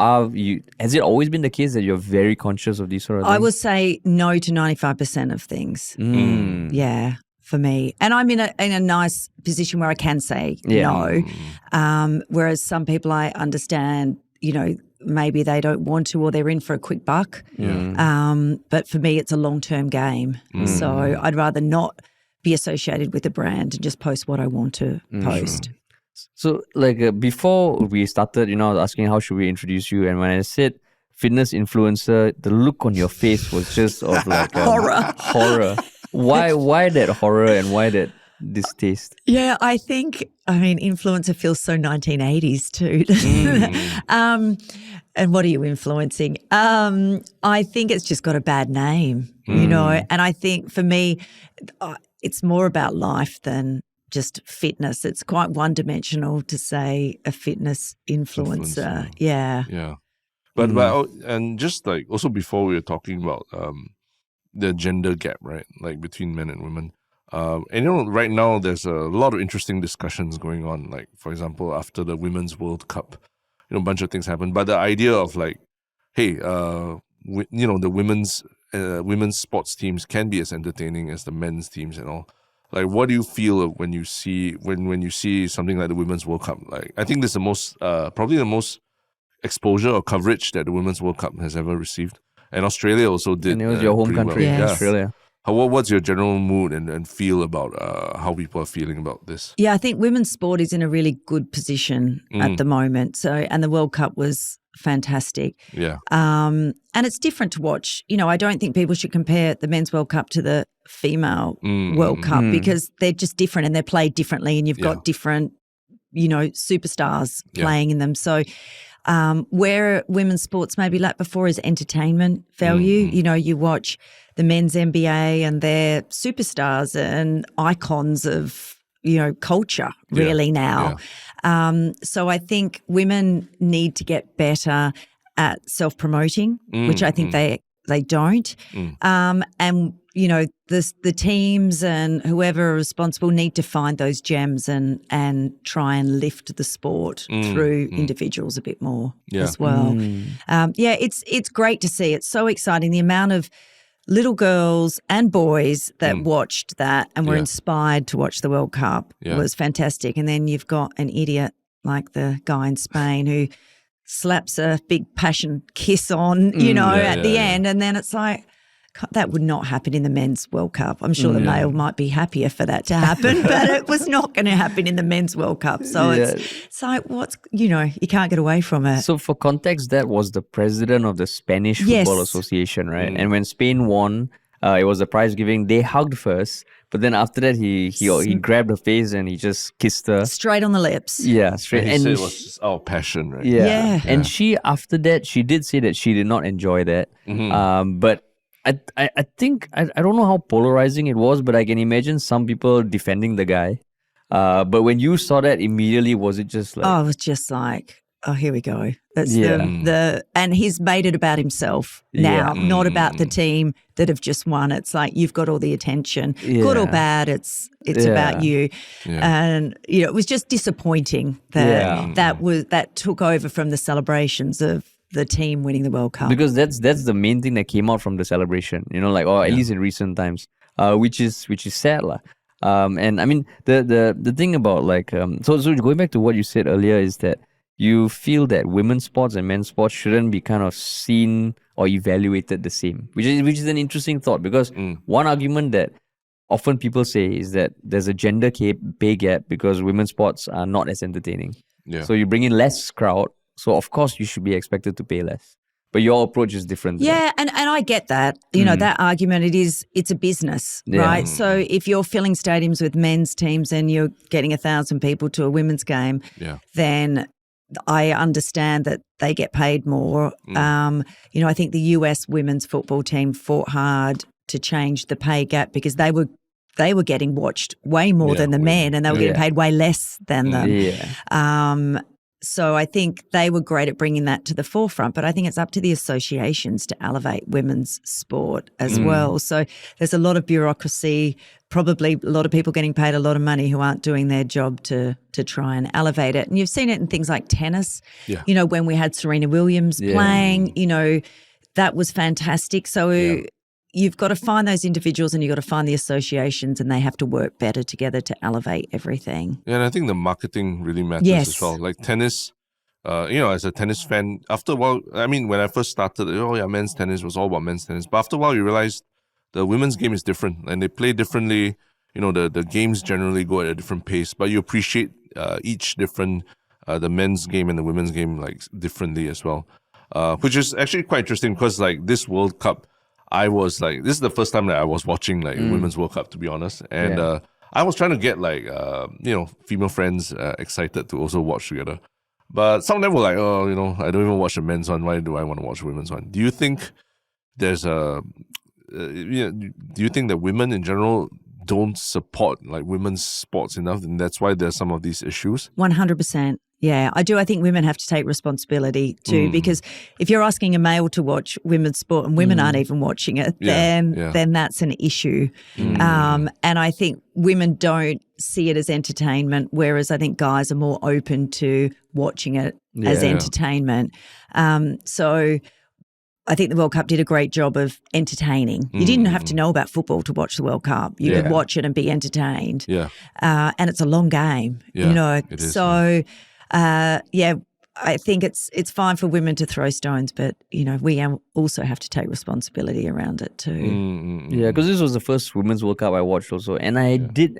has it always been the case that you're very conscious of these sort of things? I would say no to 95% of things. Yeah, for me. And I'm in a nice position where I can say no. Whereas some people, I understand, maybe they don't want to, or they're in for a quick buck. But for me, it's a long-term game. So I'd rather not be associated with a brand and just post what I want to post. So, before we started, I was asking how should we introduce you, and when I said fitness influencer, the look on your face was just of like horror. Why that horror, and why that distaste? Yeah, I think, influencer feels so 1980s too. And what are you influencing? I think it's just got a bad name, and I think for me, it's more about life than just fitness. It's quite one-dimensional to say a fitness influencer. Yeah. But and just like also before we were talking about the gender gap, right? Like between men and women. And right now there's a lot of interesting discussions going on. Like, for example, after the Women's World Cup, a bunch of things happened. But the idea of like, hey, the women's sports teams can be as entertaining as the men's teams and all. Like, what do you feel when you see when you see something like the Women's World Cup? Like, I think this is the most probably the most exposure or coverage that the Women's World Cup has ever received. And Australia also did. And it was your home country, Australia. What's your general mood and feel about how people are feeling about this? Yeah, I think women's sport is in a really good position at the moment. So, and the World Cup was fantastic. Yeah. And it's different to watch. I don't think people should compare the Men's World Cup to the female World Cup because they're just different and they're played differently, and you've got different, superstars playing in them. So where women's sports maybe lacked before is entertainment value. You watch the men's NBA and they're superstars and icons of, culture really now. So I think women need to get better at self-promoting, which I think they don't. And, the teams and whoever are responsible need to find those gems and try and lift the sport through individuals a bit more as well. It's great to see. It's so exciting. The amount of little girls and boys that watched that and were inspired to watch the World Cup was fantastic. And then you've got an idiot like the guy in Spain who slaps a big passion kiss on, at the end. And then it's like, that would not happen in the Men's World Cup. I'm sure the male might be happier for that to happen, but it was not going to happen in the Men's World Cup. So it's like, you can't get away from it. So for context, that was the president of the Spanish Football Association, right? And when Spain won, It was a prize giving. They hugged first, but then after that, he grabbed her face and he just kissed her. Straight on the lips. Yeah, straight. And he said it was just out of passion, right? Yeah. And she, after that, she did say that she did not enjoy that. But I think I don't know how polarizing it was, but I can imagine some people defending the guy. But when you saw that immediately, was it just like? Oh, it was just like, oh, here we go. That's Yeah. and he's made it about himself now, not about the team that have just won. It's like you've got all the attention, good or Yeah. bad. It's about you, and it was just disappointing that that took over from the celebrations of the team winning the World Cup. Because that's the main thing that came out from the celebration, like, or at least in recent times, which is sad lah. And I mean the thing about like so going back to what you said earlier is that you feel that women's sports and men's sports shouldn't be kind of seen or evaluated the same, which is an interesting thought, because one argument that often people say is that there's a gender pay gap because women's sports are not as entertaining. Yeah. So you bring in less crowd, so of course you should be expected to pay less. But your approach is different. Yeah, and I get that. That argument, it's a business, right? So if you're filling stadiums with men's teams and you're getting 1,000 people to a women's game, then I understand that they get paid more. I think the US women's football team fought hard to change the pay gap because they were getting watched way more than the men, and they were getting paid way less than them. Yeah. So I think they were great at bringing that to the forefront, but I think it's up to the associations to elevate women's sport as well. So there's a lot of bureaucracy, probably a lot of people getting paid a lot of money who aren't doing their job to try and elevate it. And you've seen it in things like tennis. Yeah. When we had Serena Williams playing, that was fantastic. So you've got to find those individuals and you've got to find the associations, and they have to work better together to elevate everything. Yeah, and I think the marketing really matters as well. Like tennis, as a tennis fan, after a while, I mean, when I first started, men's tennis was all about men's tennis. But after a while, you realize the women's game is different and they play differently. The games generally go at a different pace, but you appreciate each different, the men's game and the women's game, like, differently as well. Which is actually quite interesting because, like, this World Cup, this is the first time that I was watching like Women's World Cup, to be honest. And I was trying to get like, female friends excited to also watch together. But some of them were like, I don't even watch the men's one. Why do I want to watch the women's one? Do you think there's do you think that women in general don't support like women's sports enough, and that's why there's some of these issues? 100%. Yeah, I do. I think women have to take responsibility too, because if you're asking a male to watch women's sport and women aren't even watching it, then that's an issue. And I think women don't see it as entertainment, whereas I think guys are more open to watching it as entertainment. So I think the World Cup did a great job of entertaining. You didn't have to know about football to watch the World Cup. You could watch it and be entertained. Yeah. And it's a long game, it is, So, I think it's fine for women to throw stones, but, we also have to take responsibility around it too. Yeah, because this was the first Women's World Cup I watched also, and I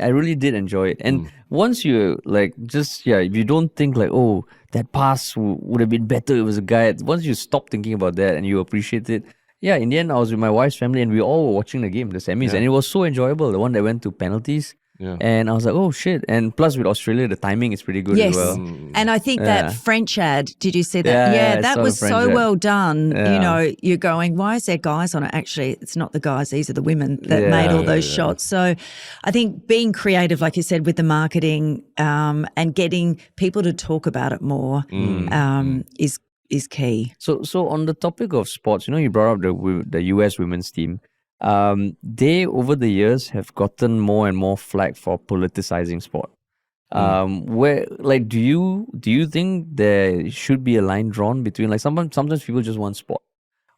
really did enjoy it. And once you if you don't think like, oh, that pass would have been better if it was a guy, once you stop thinking about that and you appreciate it, in the end I was with my wife's family and we all were watching the game, the semis, and it was so enjoyable, the one that went to penalties. Yeah. And I was like, oh shit. And plus with Australia, the timing is pretty good as well. And I think that French ad, did you see that? Yeah, that was so well done. Yeah. You're going, why is there guys on it? Actually, it's not the guys, these are the women that made all those shots. So I think being creative, like you said, with the marketing and getting people to talk about it more is key. So on the topic of sports, you brought up the US women's team. They over the years have gotten more and more flack for politicizing sport. Where do you think there should be a line drawn between sometimes people just want sport,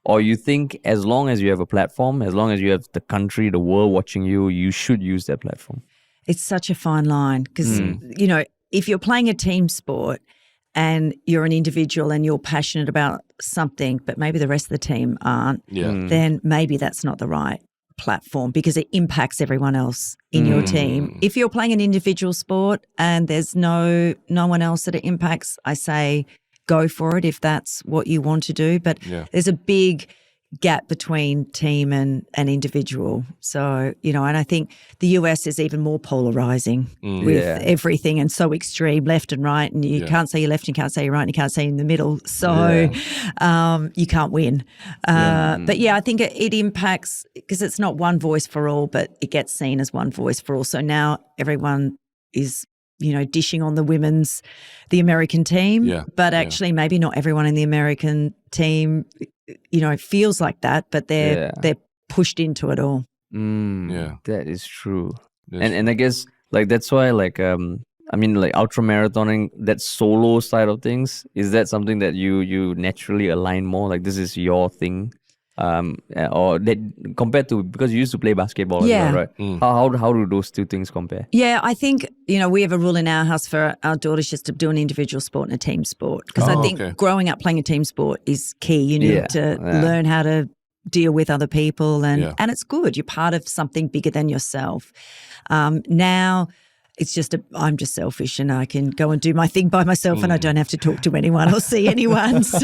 or you think as long as you have a platform, as long as you have the country, the world watching you, you should use that platform? It's such a fine line because if you're playing a team sport and you're an individual and you're passionate about something, but maybe the rest of the team aren't, then maybe that's not the right platform because it impacts everyone else in your team. If you're playing an individual sport and there's no one else that it impacts, I say go for it if that's what you want to do. But there's a big gap between team and individual. So, you know, and I think the US is even more polarizing with everything and so extreme, left and right, and you can't say you're left, you can't say you're right, and you can't say you're in the middle. So you can't win. But yeah, I think it impacts because it's not one voice for all, but it gets seen as one voice for all. So now everyone is, you know, dishing on the American team, but actually maybe not everyone in the American team, you know, feels like that, but they're pushed into it all. That is true. And I guess like that's why like I mean like ultra marathoning, that solo side of things, is that something that you naturally align more, like this is your thing? Or that compared to, because you used to play basketball as well, right? How do those two things compare? Yeah, I think, you know, we have a rule in our house for our daughters just to do an individual sport and a team sport, because I think growing up playing a team sport is key. You need to learn how to deal with other people and it's good. You're part of something bigger than yourself. Now it's just I'm just selfish and I can go and do my thing by myself and I don't have to talk to anyone or see anyone. So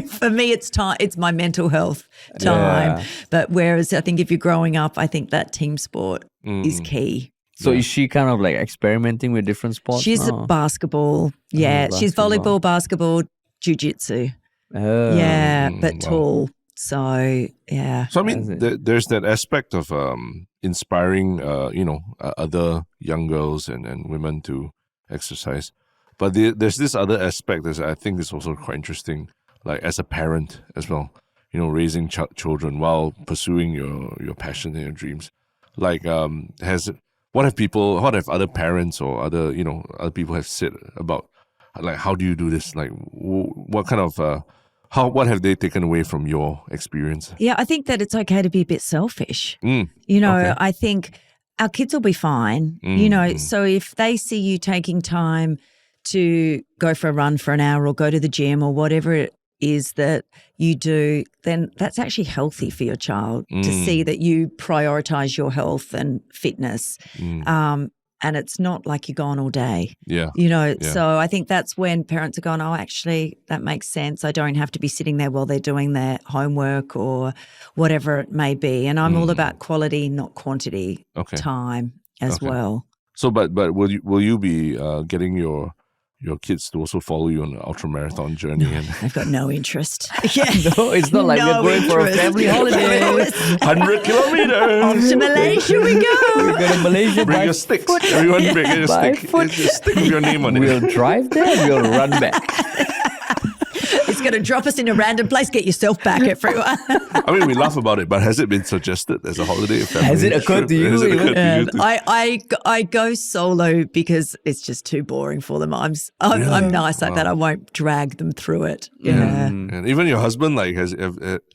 for me, it's my mental health time. But whereas I think if you're growing up, I think that team sport is key. So is she kind of like experimenting with different sports? She's basketball. Yeah, she's volleyball, basketball, jiu-jitsu. But tall. So, yeah. So, I mean, there's that aspect of inspiring, you know, other young girls and women to exercise. But there's this other aspect that I think is also quite interesting, like as a parent as well, you know, raising children while pursuing your passion and your dreams. Like, what have other parents or other people have said about, like, how do you do this? Like, what kind of... what have they taken away from your experience? Yeah, I think that it's okay to be a bit selfish. You know, I think our kids will be fine. You know, so if they see you taking time to go for a run for an hour or go to the gym or whatever it is that you do, then that's actually healthy for your child to see that you prioritize your health and fitness. And it's not like you're gone all day. You know, so I think that's when parents are going, oh, actually, that makes sense. I don't have to be sitting there while they're doing their homework or whatever it may be. And I'm all about quality, not quantity time as well. So, but will you be getting your kids to also follow you on the ultramarathon journey? No, I've got no interest. No, it's not like we're going for a family holiday. 100 kilometers. Off to Malaysia we go. We're going to Malaysia. Bring your sticks. Everyone bring your stick. Stick with your name on it. We'll drive there, we'll run back. It's going to drop us in a random place. Get yourself back, everyone. I mean, we laugh about it, but has it been suggested as a holiday? Has it occurred to you? I go solo because it's just too boring for them. I'm nice like that. I won't drag them through it. And even your husband, like,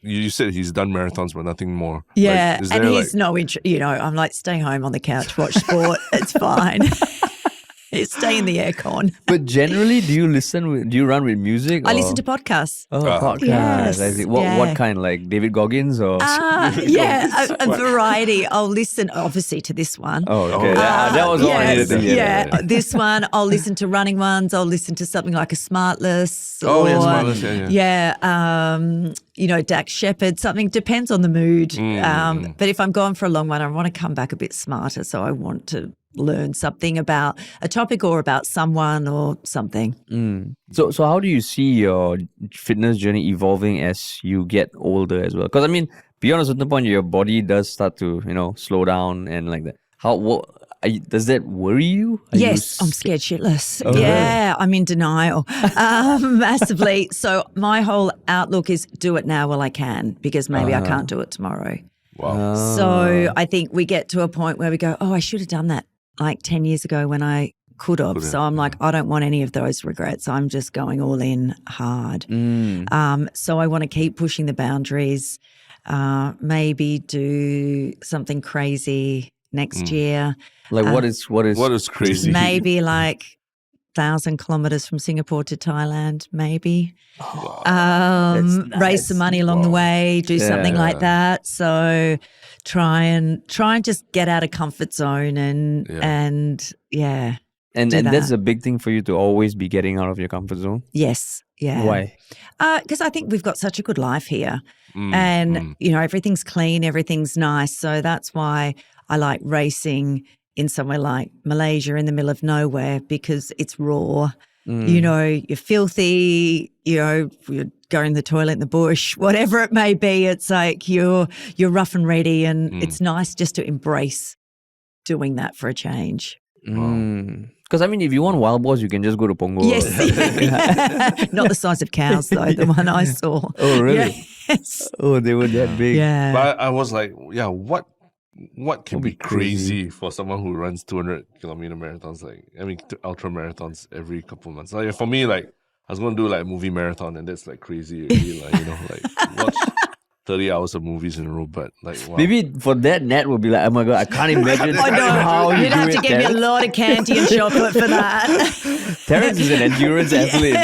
you said he's done marathons but nothing more. Yeah, like, and he's no interest. You know, I'm like, stay home on the couch, watch sport. It's fine. Stay in the aircon. But generally, do you run with music? I listen to podcasts. Oh, podcasts. Yes. I see. What kind? Like David Goggins or? A variety. I'll listen, obviously, to this one. Oh, okay. That was all I needed to hear. Yeah, this one. I'll listen to running ones. I'll listen to something like a Smartless. Smartless. You know, Dax Shepard. Something depends on the mood. But if I'm going for a long one, I want to come back a bit smarter. So I want to learn something about a topic or about someone or something. So how do you see your fitness journey evolving as you get older as well? Because I mean, beyond a certain point, your body does start to, you know, slow down and like that. Does that worry you? Yes, I'm scared shitless. Yeah, I'm in denial massively. So my whole outlook is do it now while I can, because maybe I can't do it tomorrow. Wow. So I think we get to a point where we go, oh, I should have done that like 10 years ago when I could have. So I'm like, I don't want any of those regrets. I'm just going all in hard. So I want to keep pushing the boundaries, maybe do something crazy next year. Like what is crazy? Maybe like 1,000 kilometers from Singapore to Thailand, maybe. Raise some money along the way, do something like that. So try and just get out of comfort zone and that's a big thing for you to always be getting out of your comfort zone. Yes. Yeah. Why? Because I think we've got such a good life here. and you know, everything's clean, everything's nice. So that's why I like racing in somewhere like Malaysia in the middle of nowhere, because it's raw. You know, you're filthy, you know, you're going to the toilet in the bush, whatever it may be. It's like you're rough and ready, and it's nice just to embrace doing that for a change. Because I mean, if you want wild boars, you can just go to Punggol. Yes, not the size of cows though. The one I saw. Oh, really? Yes. Oh, they were that big. Yeah. But I was like, yeah, what can be crazy for someone who runs 200-kilometer marathons? Like, I mean, ultra marathons every couple of months. Like for me, like I was going to do like a movie marathon, and that's like crazy. Really, like, you know, like watch 30 hours of movies in a row. But like, wow. Maybe for that, Nat would be like, oh my God, I can't imagine I know. how you You'd do have it, to give me a Terrence. lot of candy and chocolate for that. Terrence is an endurance athlete.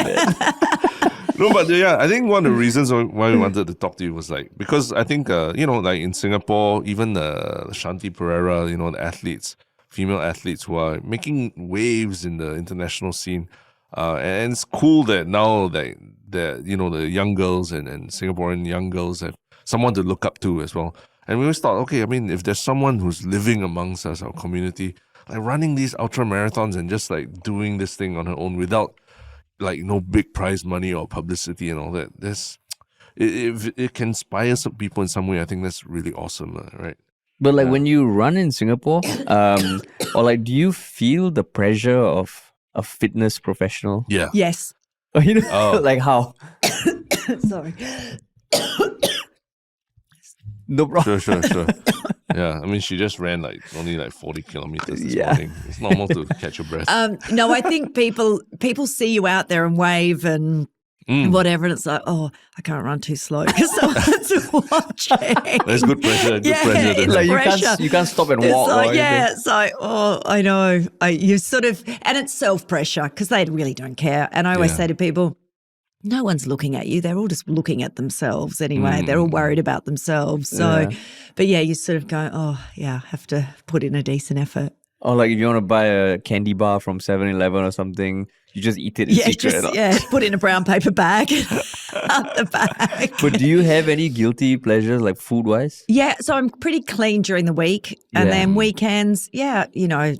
No, but yeah, I think one of the reasons why we wanted to talk to you was like, because I think, you know, like in Singapore, even the Shanti Pereira, you know, the athletes, female athletes who are making waves in the international scene. And it's cool that now that you know, the young girls and Singaporean young girls have someone to look up to as well. And we always thought, okay, I mean, if there's someone who's living amongst us, our community, like running these ultra marathons and just like doing this thing on her own without like no big prize money or publicity and all that, if it can inspire some people in some way, I think that's really awesome, right? But like when you run in Singapore, or like, do you feel the pressure of a fitness professional? Yeah. Yes. You know, like how? Sorry. No problem. Sure. Yeah, I mean, she just ran like only like 40 kilometers this Yeah. morning. It's normal to catch your breath. No, I think people see you out there and wave and whatever, and it's like, oh, I can't run too slow because someone's watching. There's good pressure. Good pressure. it's Like pressure. you can't stop and It's walk. like, or yeah, anything. it's like, oh, I know. You sort of, and it's self-pressure because they really don't care. And I always Yeah. say to people, no one's looking at you. They're all just looking at themselves anyway. They're all worried about themselves. So, but yeah, you sort of go, oh, yeah, I have to put in a decent effort. Or like if you want to buy a candy bar from 7-Eleven or something, you just eat it in secret. Put in a brown paper bag out the back. But do you have any guilty pleasures like food-wise? Yeah, so I'm pretty clean during the week. And Yeah. then weekends, you know,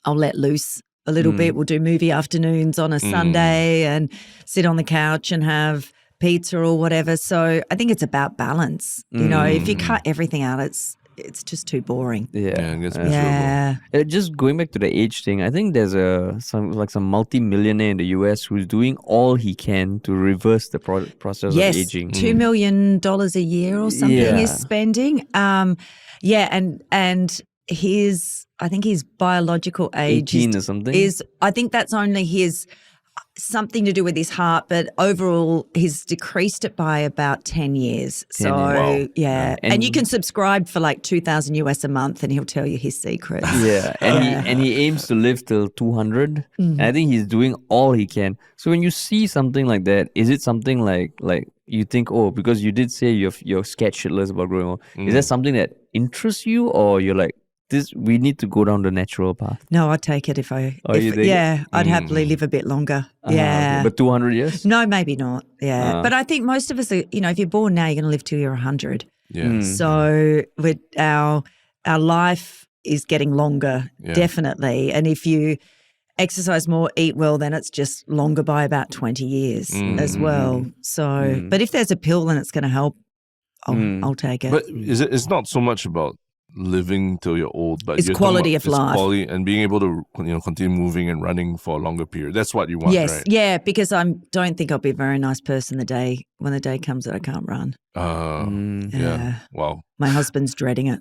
I'll let loose a little bit. We'll do movie afternoons on a Sunday and sit on the couch and have pizza or whatever. So I think it's about balance. You know, if you cut everything out, it's just too boring. Yeah, it gets miserable. Yeah. Just going back to the age thing, I think there's some multi-millionaire in the US who's doing all he can to reverse the process Yes, of aging. $2 million a year or something Yeah. is spending. And I think his biological age 18 or something. I think that's only his something to do with his heart, but overall he's decreased it by about 10 years. 10 So years. Wow. yeah. And And you can subscribe for like $2,000 US a month and he'll tell you his secrets. Yeah, and he aims to live till 200. And I think he's doing all he can. So when you see something like that, is it something like you think, oh, because you did say you're scared shitless about growing old, is that something that interests you, or you're like, we need to go down the natural path? No, I'd take it if you take it? I'd happily live a bit longer. Yeah. Okay. But 200 years? No, maybe not. Yeah. But I think most of us are, you know, if you're born now, you're going to live till you're 100. Yeah. So with our life is getting longer, definitely. And if you exercise more, eat well, then it's just longer by about 20 years as well. So, but if there's a pill and it's going to help, I'll take it. But it's not so much about living till you're old, but It's you're talking quality about of life. quality and being able to, you know, continue moving and running for a longer period. That's what you want, Yes, right? yeah, because I don't think I'll be a very nice person when the day comes that I can't run. Yeah. Wow. My husband's dreading it.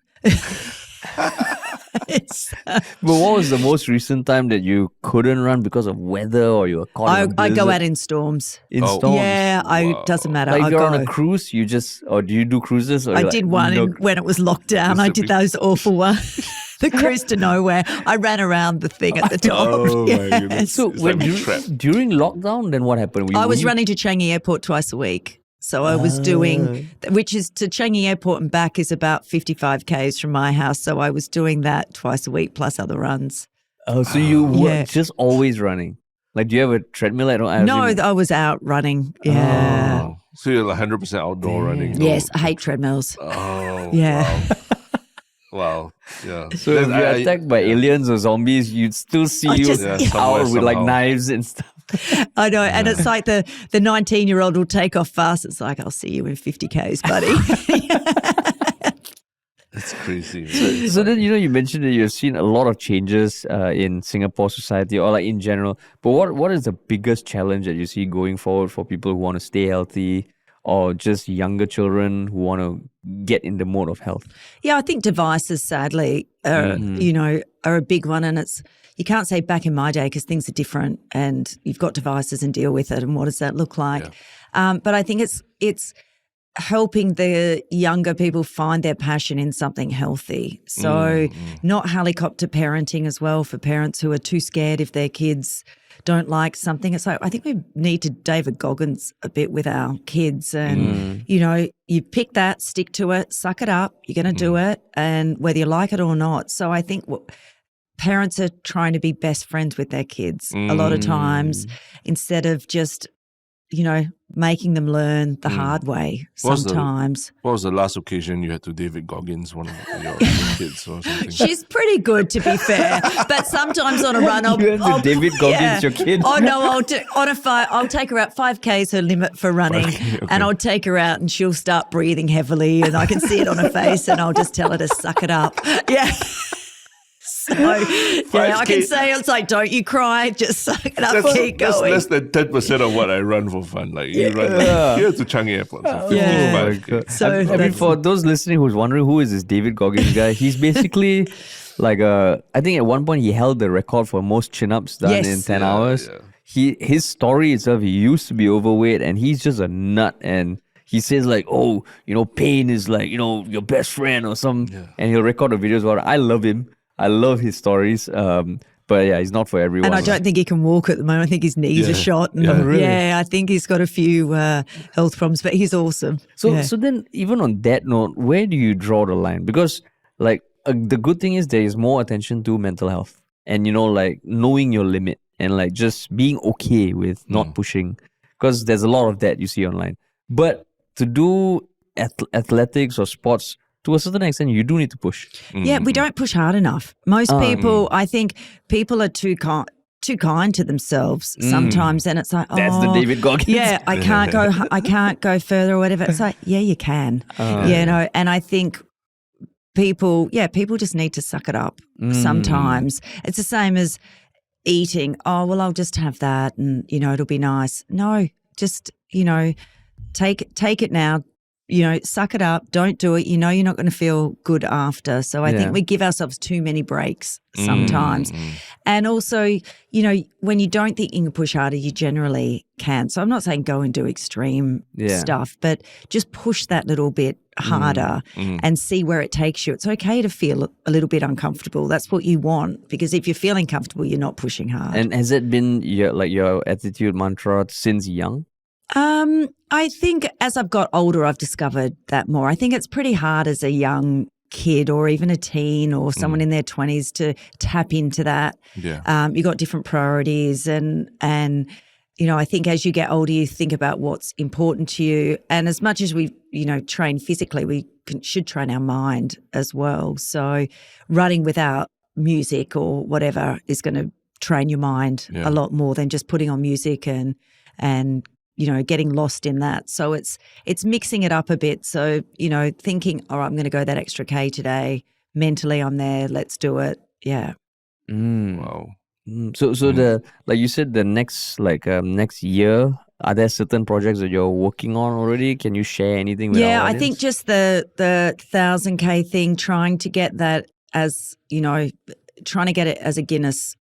But what was the most recent time that you couldn't run because of weather, or you were caught in a I go blizzard? out in storms. In Oh. storms? Yeah, doesn't matter. Like I if you're go. on a cruise, you just, or do you do cruises? Or I you're did like, one no, when it was locked down. I did those awful ones. The cruise to nowhere. I ran around the thing at the top. Oh, my goodness. So It's when like being trapped. during lockdown, then what happened? I was running to Changi Airport twice a week. So I was doing, which is to Changi Airport and back is about 55 Ks from my house. So I was doing that twice a week plus other runs. Oh, so you were Yeah. just always running? Like, do you have a treadmill? I No, I was out running. Yeah. Oh. So you're like 100% outdoor running. Yes, I hate treadmills. Oh, Yeah. wow. Yeah. So if you're attacked by aliens or zombies, you'd still see you just- somewhere, out with like somehow. knives and stuff. I know, and it's like the 19-year-old will take off fast. It's like, I'll see you in 50 Ks, buddy. It's crazy. So then, you mentioned that you've seen a lot of changes in Singapore society or like in general. But what is the biggest challenge that you see going forward for people who want to stay healthy or just younger children who want to get in the mode of health? Yeah, I think devices, sadly, are a big one, and you can't say back in my day because things are different, and you've got devices and deal with it. And what does that look like? Yeah. But I think it's helping the younger people find their passion in something healthy. So not helicopter parenting as well for parents who are too scared if their kids don't like something. It's like, I think we need to David Goggins a bit with our kids and, you pick that, stick to it, suck it up, you're going to do it, and whether you like it or not. So I think parents are trying to be best friends with their kids a lot of times instead of just, making them learn the hard way sometimes. What was the last occasion you had to David Goggins, one of your kids or something? She's pretty good, to be fair. But sometimes on a run, I'll David Goggins your kid? Oh no, I'll take her out. 5K is her limit for running, and I'll take her out, and she'll start breathing heavily, and I can see it on her face, and I'll just tell her to suck it up. Yeah. So, I can say it's like, don't you cry, just suck it up, keep going. That's less than 10% of what I run for fun. Like you run here to Changi Airport. So 55K. So I mean, for those listening who's wondering who is this David Goggins guy, he's basically like I think at one point he held the record for most chin-ups done in 10 hours. Yeah. His story itself, he used to be overweight and he's just a nut, and he says like, pain is like, your best friend or something. Yeah. And he'll record the videos about it. I love him. I love his stories. But yeah, he's not for everyone. And I don't think he can walk at the moment. I think his knees are shot. And really? Yeah, I think he's got a few health problems, but he's awesome. So then even on that note, where do you draw the line? Because like the good thing is there is more attention to mental health and, like knowing your limit and like just being okay with not pushing, because there's a lot of that you see online. But to do athletics or sports, to a certain extent, you do need to push. Yeah, we don't push hard enough. Most people, I think people are too kind to themselves sometimes, and it's like, that's the David Goggins. Yeah, I can't go further or whatever. It's like, yeah, you can. And I think people just need to suck it up sometimes. It's the same as eating. Oh, well, I'll just have that and, it'll be nice. No, just, take it now. Suck it up, don't do it. You're not going to feel good after. So I think we give ourselves too many breaks sometimes. And also, when you don't think you can push harder, you generally can. So I'm not saying go and do extreme stuff, but just push that little bit harder and see where it takes you. It's okay to feel a little bit uncomfortable. That's what you want, because if you're feeling comfortable, you're not pushing hard. And has it been your attitude mantra since young? I think as I've got older, I've discovered that more. I think it's pretty hard as a young kid or even a teen or someone in their 20s to tap into that. Yeah. You got different priorities and I think as you get older, you think about what's important to you. And as much as we, train physically, we should train our mind as well. So running without music or whatever is going to train your mind a lot more than just putting on music and getting lost in that. So it's mixing it up a bit. So, thinking, all right, I'm going to go that extra K today. Mentally, I'm there. Let's do it. Yeah. Wow. So the, like you said, the next year, are there certain projects that you're working on already? Can you share anything with our audience? I think just the 1,000K thing, trying to get that as, trying to get it as a Guinness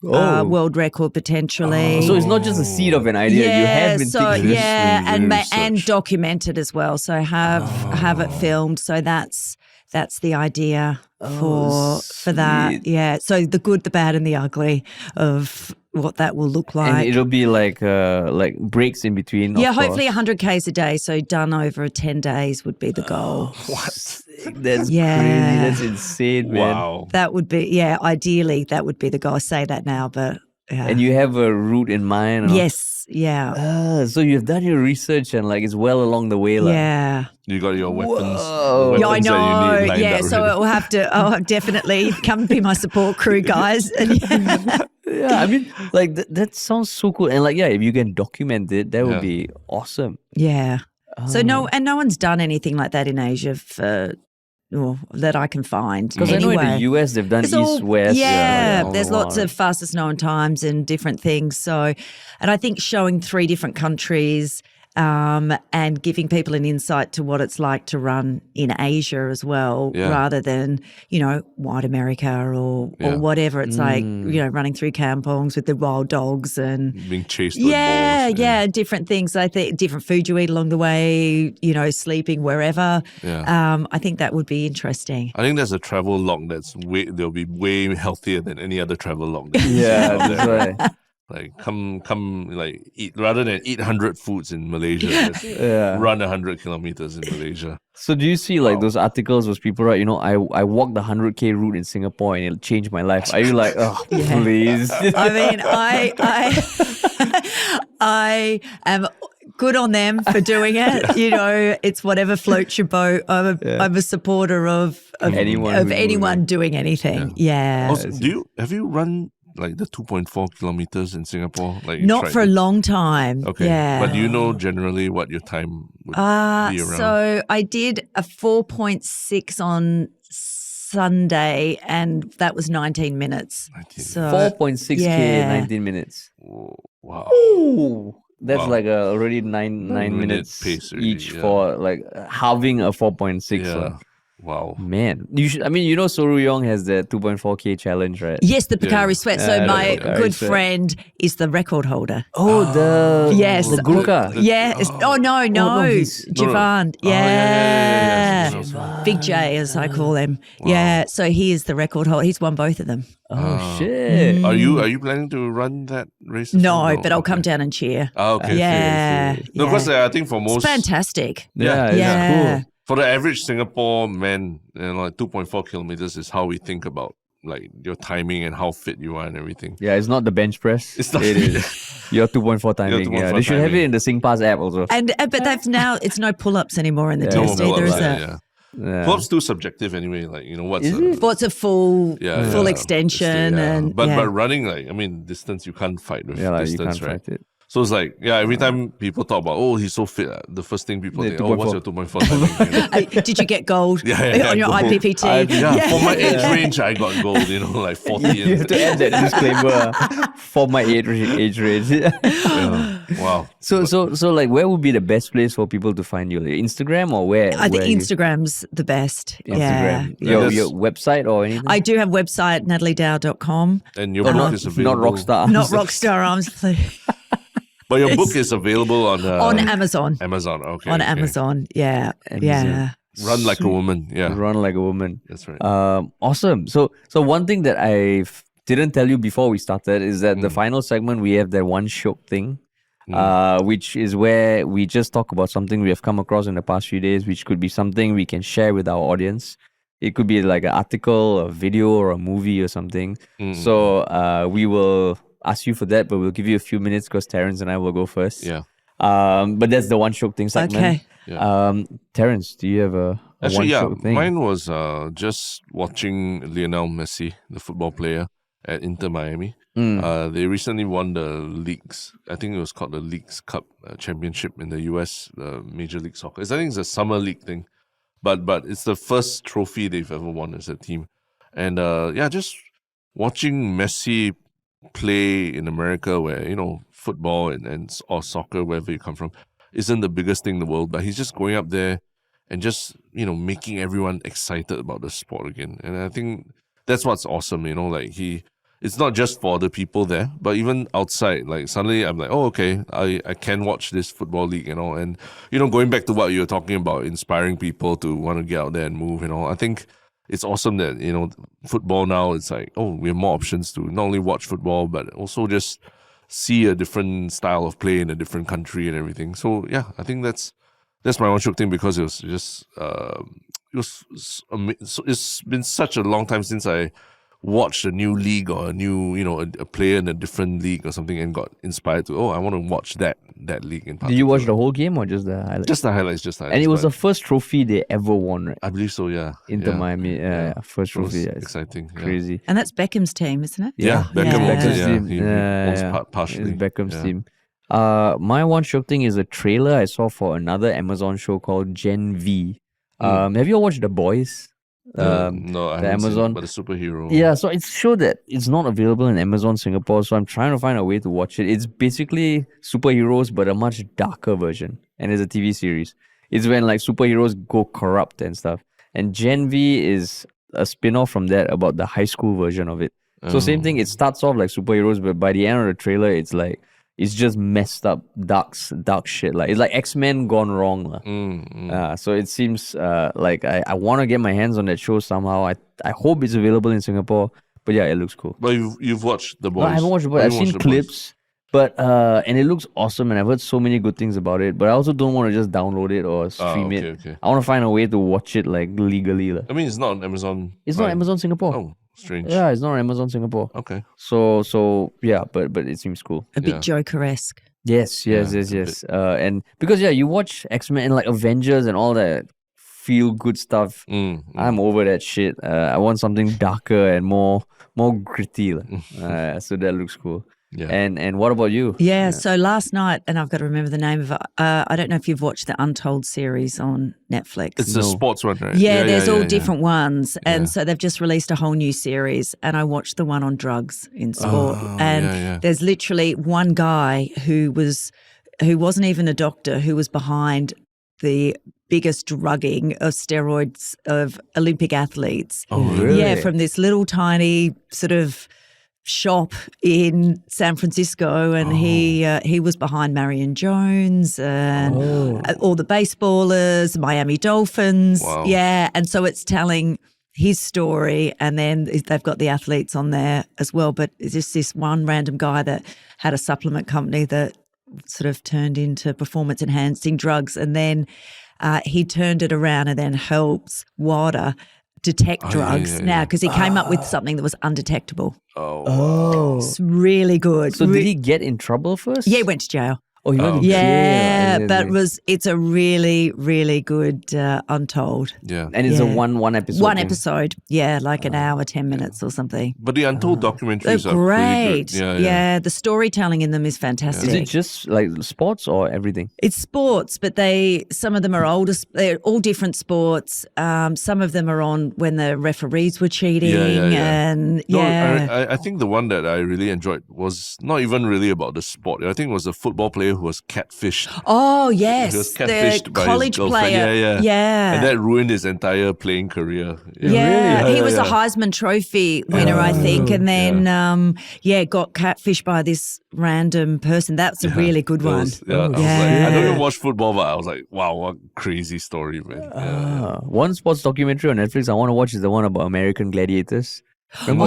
world record potentially. So it's not just a seed of an idea. You have been thinking this. And documented as well. So have it filmed. So that's the idea for that. Yeah. So the good, the bad, and the ugly of what that will look like. And it'll be like breaks in between. Yeah, hopefully 100Ks a day. So done over 10 days would be the goal. What? That's crazy. That's insane, man. Wow. That would be, ideally that would be the goal. I say that now, but And you have a route in mind. And all. Yes, yeah. So you've done your research and like it's well along the way. Like. Yeah. You got your weapons. Whoa. Yeah, I weapons that you know. need lined Yeah, up so ready. it will have to. Oh, definitely come be my support crew, guys. And Yeah, I mean, like that sounds so cool. And like, yeah, if you can document it, that would Yeah. be awesome. yeah. So Oh. no one's done anything like that in Asia for that I can find. Because I know in the US they've done It's all- East West. Yeah, all there's the lots while, of fastest known times and different things. So, and I think showing 3 different countries and giving people an insight to what it's like to run in Asia as well, Yeah. rather than, white America or Yeah. whatever. It's like, Mm. running through kampongs with the wild dogs and Being chased with yeah, balls. yeah, different things. I think different food you eat along the way, sleeping wherever. Yeah. I think that would be interesting. I think there's a travel log they'll be way healthier than any other travel log. That you see Yeah, out that's there. right. Like come like eat rather than eat 100 foods in Malaysia, just Yeah. run 100 kilometers in Malaysia. So do you see like Wow. those articles where people write, I walked the 100K route in Singapore and it changed my life. Are you like, oh, Yeah. please? I mean, I am good on them for doing it. It's whatever floats your boat. I'm a supporter of Anyone who's anyone doing anything. Yeah. Also, have you run like the 2.4 kilometers in Singapore? Like you Not tried for a it? long time. Okay. Yeah. But do you know generally what your time would be around? So I did a 4.6 on Sunday, and that was 19 minutes. 19. So 4.6K, yeah. 19 minutes. Oh, wow. Ooh. That's Wow. like already nine Minute minutes pace already, each yeah. for like halving a 4.6. Yeah. Wow. Man, you should. I mean, Soru Yong has the 2.4K challenge, right? yes, the Yeah. Picari sweat. So the my Picari good sweat. friend is the record holder. Oh, the Yes. the Gurkha. Yes. Oh, no. no, he's- Javan. Oh, yeah. Big J, as I call him. Yeah. So he is the record holder. He's won both of them. Oh shit! Are you planning to run that race? as well? No, but I'll Okay. come down and cheer. Ah, okay. Yeah. No, yeah. because I think for most It's fantastic. Yeah, it's Yeah. cool. for the average Singapore man, like 2.4 kilometers is how we think about like your timing and how fit you are and everything. Yeah, it's not the bench press. It's not- It is your 2.4 timing. 2.4 Yeah, they should have it timing. in the SingPass app also. And but they've now it's no pull-ups anymore in the Yeah. test No, either, is yeah, it? yeah. Yeah. Pull-ups too subjective anyway. Like what's Is it? What's a full Yeah, full yeah. extension Yeah. and but yeah. but running distance you can't fight with Yeah, like, you distance, can't right? fight it. So it's like every time people talk about he's so fit, the first thing people Yeah, think, what's 2.4. your 2.4 timing? You know? Did you get gold Yeah, on your gold. IPPT? Yeah, for my age range, I got gold. Like 40. You have to add that disclaimer for my age range. Yeah. Wow. So like, where would be the best place for people to find you? Like Instagram or where? I think where you- Instagram's the best. Instagram. Yeah. Your, Yes. your website or anything? I do have a website, nataliedao.com. And your But book not, is available. not Rockstar. Not RockStarArms, please. But your book is available on On Amazon. Amazon. Okay. On okay. Amazon. Yeah. Amazon. Yeah. Run like a woman. Yeah. Run like a woman. That's right. Awesome. So one thing that I didn't tell you before we started is that the final segment we have that one Shiok Thing, which is where we just talk about something we have come across in the past few days, which could be something we can share with our audience. It could be like an article, a video, or a movie or something. So we will ask you for that, but we'll give you a few minutes because Terrence and I will go first. Yeah. But that's the one Shiok Thing segment. Okay. Terrence, do you have a Actually, one yeah. Shiok Thing? Mine was just watching Lionel Messi, the football player at Inter Miami. They recently won the leagues. I think it was called the Leagues Cup Championship in the US, Major League Soccer. I think it's a summer league thing, but it's the first trophy they've ever won as a team. And just watching Messi play in America, where football and or soccer, wherever you come from, isn't the biggest thing in the world, but he's just going up there and just making everyone excited about the sport again. And I think that's what's awesome. Like it's not just for the people there, but even outside. Like suddenly I'm like, oh, okay, I can watch this football league, and going back to what you were talking about, inspiring people to want to get out there and move. I think it's awesome that football now, it's like, oh, we have more options to not only watch football but also just see a different style of play in a different country and everything. So yeah, I think that's my one Shiok thing, because it was just it's been such a long time since I watched a new league or a new, a player in a different league or something and got inspired to, I want to watch that league in particular. Did you watch the whole game or just the highlights? Just the highlights, And it was the first trophy they ever won, right? I believe so, yeah. Inter Miami, first trophy. Yeah, exciting. Crazy. And that's Beckham's team, isn't it? Yeah, Beckham Yeah. owns it, Beckham's team. He owns partially. It's Beckham's yeah. team. My one Shiok Thing is a trailer I saw for another Amazon show called Gen V. Have you all watched The Boys? No, I the haven't seen Amazon. it, but a superhero. Yeah, so it's a show that it's not available in Amazon Singapore, so I'm trying to find a way to watch it. It's basically superheroes, but a much darker version, and it's a TV series. It's when like superheroes go corrupt and stuff. And Gen V is a spin-off from that about the high school version of it. So same thing, it starts off like superheroes, but by the end of the trailer, it's like it's just messed up, dark shit. Like it's like X-Men gone wrong. So it seems like I want to get my hands on that show somehow. I hope it's available in Singapore. But yeah, it looks cool. But you've watched The Boys? No, I haven't watched The Boys. I've seen clips, but and it looks awesome, and I've heard so many good things about it. But I also don't want to just download it or stream it. Okay. I want to find a way to watch it like legally. I mean, it's not on Amazon. It's not Amazon Singapore. Oh, strange. Yeah, it's not on Amazon Singapore. Okay. So yeah, but it seems cool. A bit Joker-esque. Yes. And because you watch X-Men and like Avengers and all that feel good stuff. I'm over that shit. I want something darker and more gritty. So that looks cool. Yeah. And what about you? Yeah, so last night, and I've got to remember the name of it. I don't know if you've watched the Untold series on Netflix. It's a sports one, right? Yeah, there's all different ones. And so they've just released a whole new series. And I watched the one on drugs in sport. There's literally one guy who wasn't even a doctor, who was behind the biggest drugging of steroids of Olympic athletes. Oh, really? Yeah, from this little tiny sort of shop in San Francisco, and he was behind Marion Jones and all the baseballers, Miami Dolphins. Wow. Yeah, and so it's telling his story, and then they've got the athletes on there as well. But it's just this one random guy that had a supplement company that sort of turned into performance enhancing drugs, and then he turned it around and then helps WADA detect drugs now, because he came up with something that was undetectable. Oh. It's really good. So did he get in trouble first? Yeah, he went to jail. Oh, he went to Yeah, jail. but it's a really, really good Untold. Yeah. And it's a one episode. One thing. episode, yeah, like an hour, 10 minutes or something. But the Untold documentaries They're are great. pretty good. Yeah. The storytelling in them is fantastic. Is it just like sports or everything? It's sports, but some of them are older. They're all different sports. Some of them are on when the referees were cheating, and I think the one that I really enjoyed was not even really about the sport. I think it was a football player who was catfished. Oh yes, He was catfished the by college his girlfriend. player. Yeah. And that ruined his entire playing career. Yeah, Really? he was a Heisman Trophy winner, I think, and then got catfished by this random person. That's a really good one. I was like, I don't even watch football, but I was like, wow, what crazy story, man. One sports documentary on Netflix I want to watch is the one about American gladiators. Remember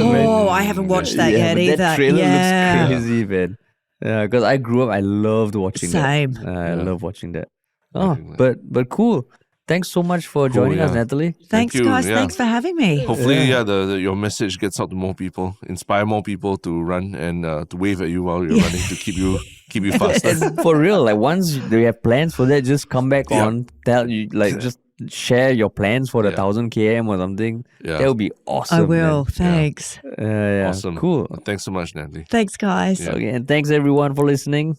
I haven't watched that yet but either. That trailer looks crazy, man. Yeah, because I grew up, I loved watching Same. that. I love watching that. But cool. Thanks so much for joining us, Natalie. Thanks, you, guys. Thanks for having me. Hopefully, your message gets out to more people, inspire more people to run and to wave at you while you're running to keep you faster. And for real, like once they have plans for that, just come back on, tell you just share your plans for the 1,000 km or something. Yeah. That would be awesome. I will. Man. Thanks. Yeah. Awesome. Cool. Thanks so much, Natalie. Thanks, guys. Okay, and thanks everyone for listening.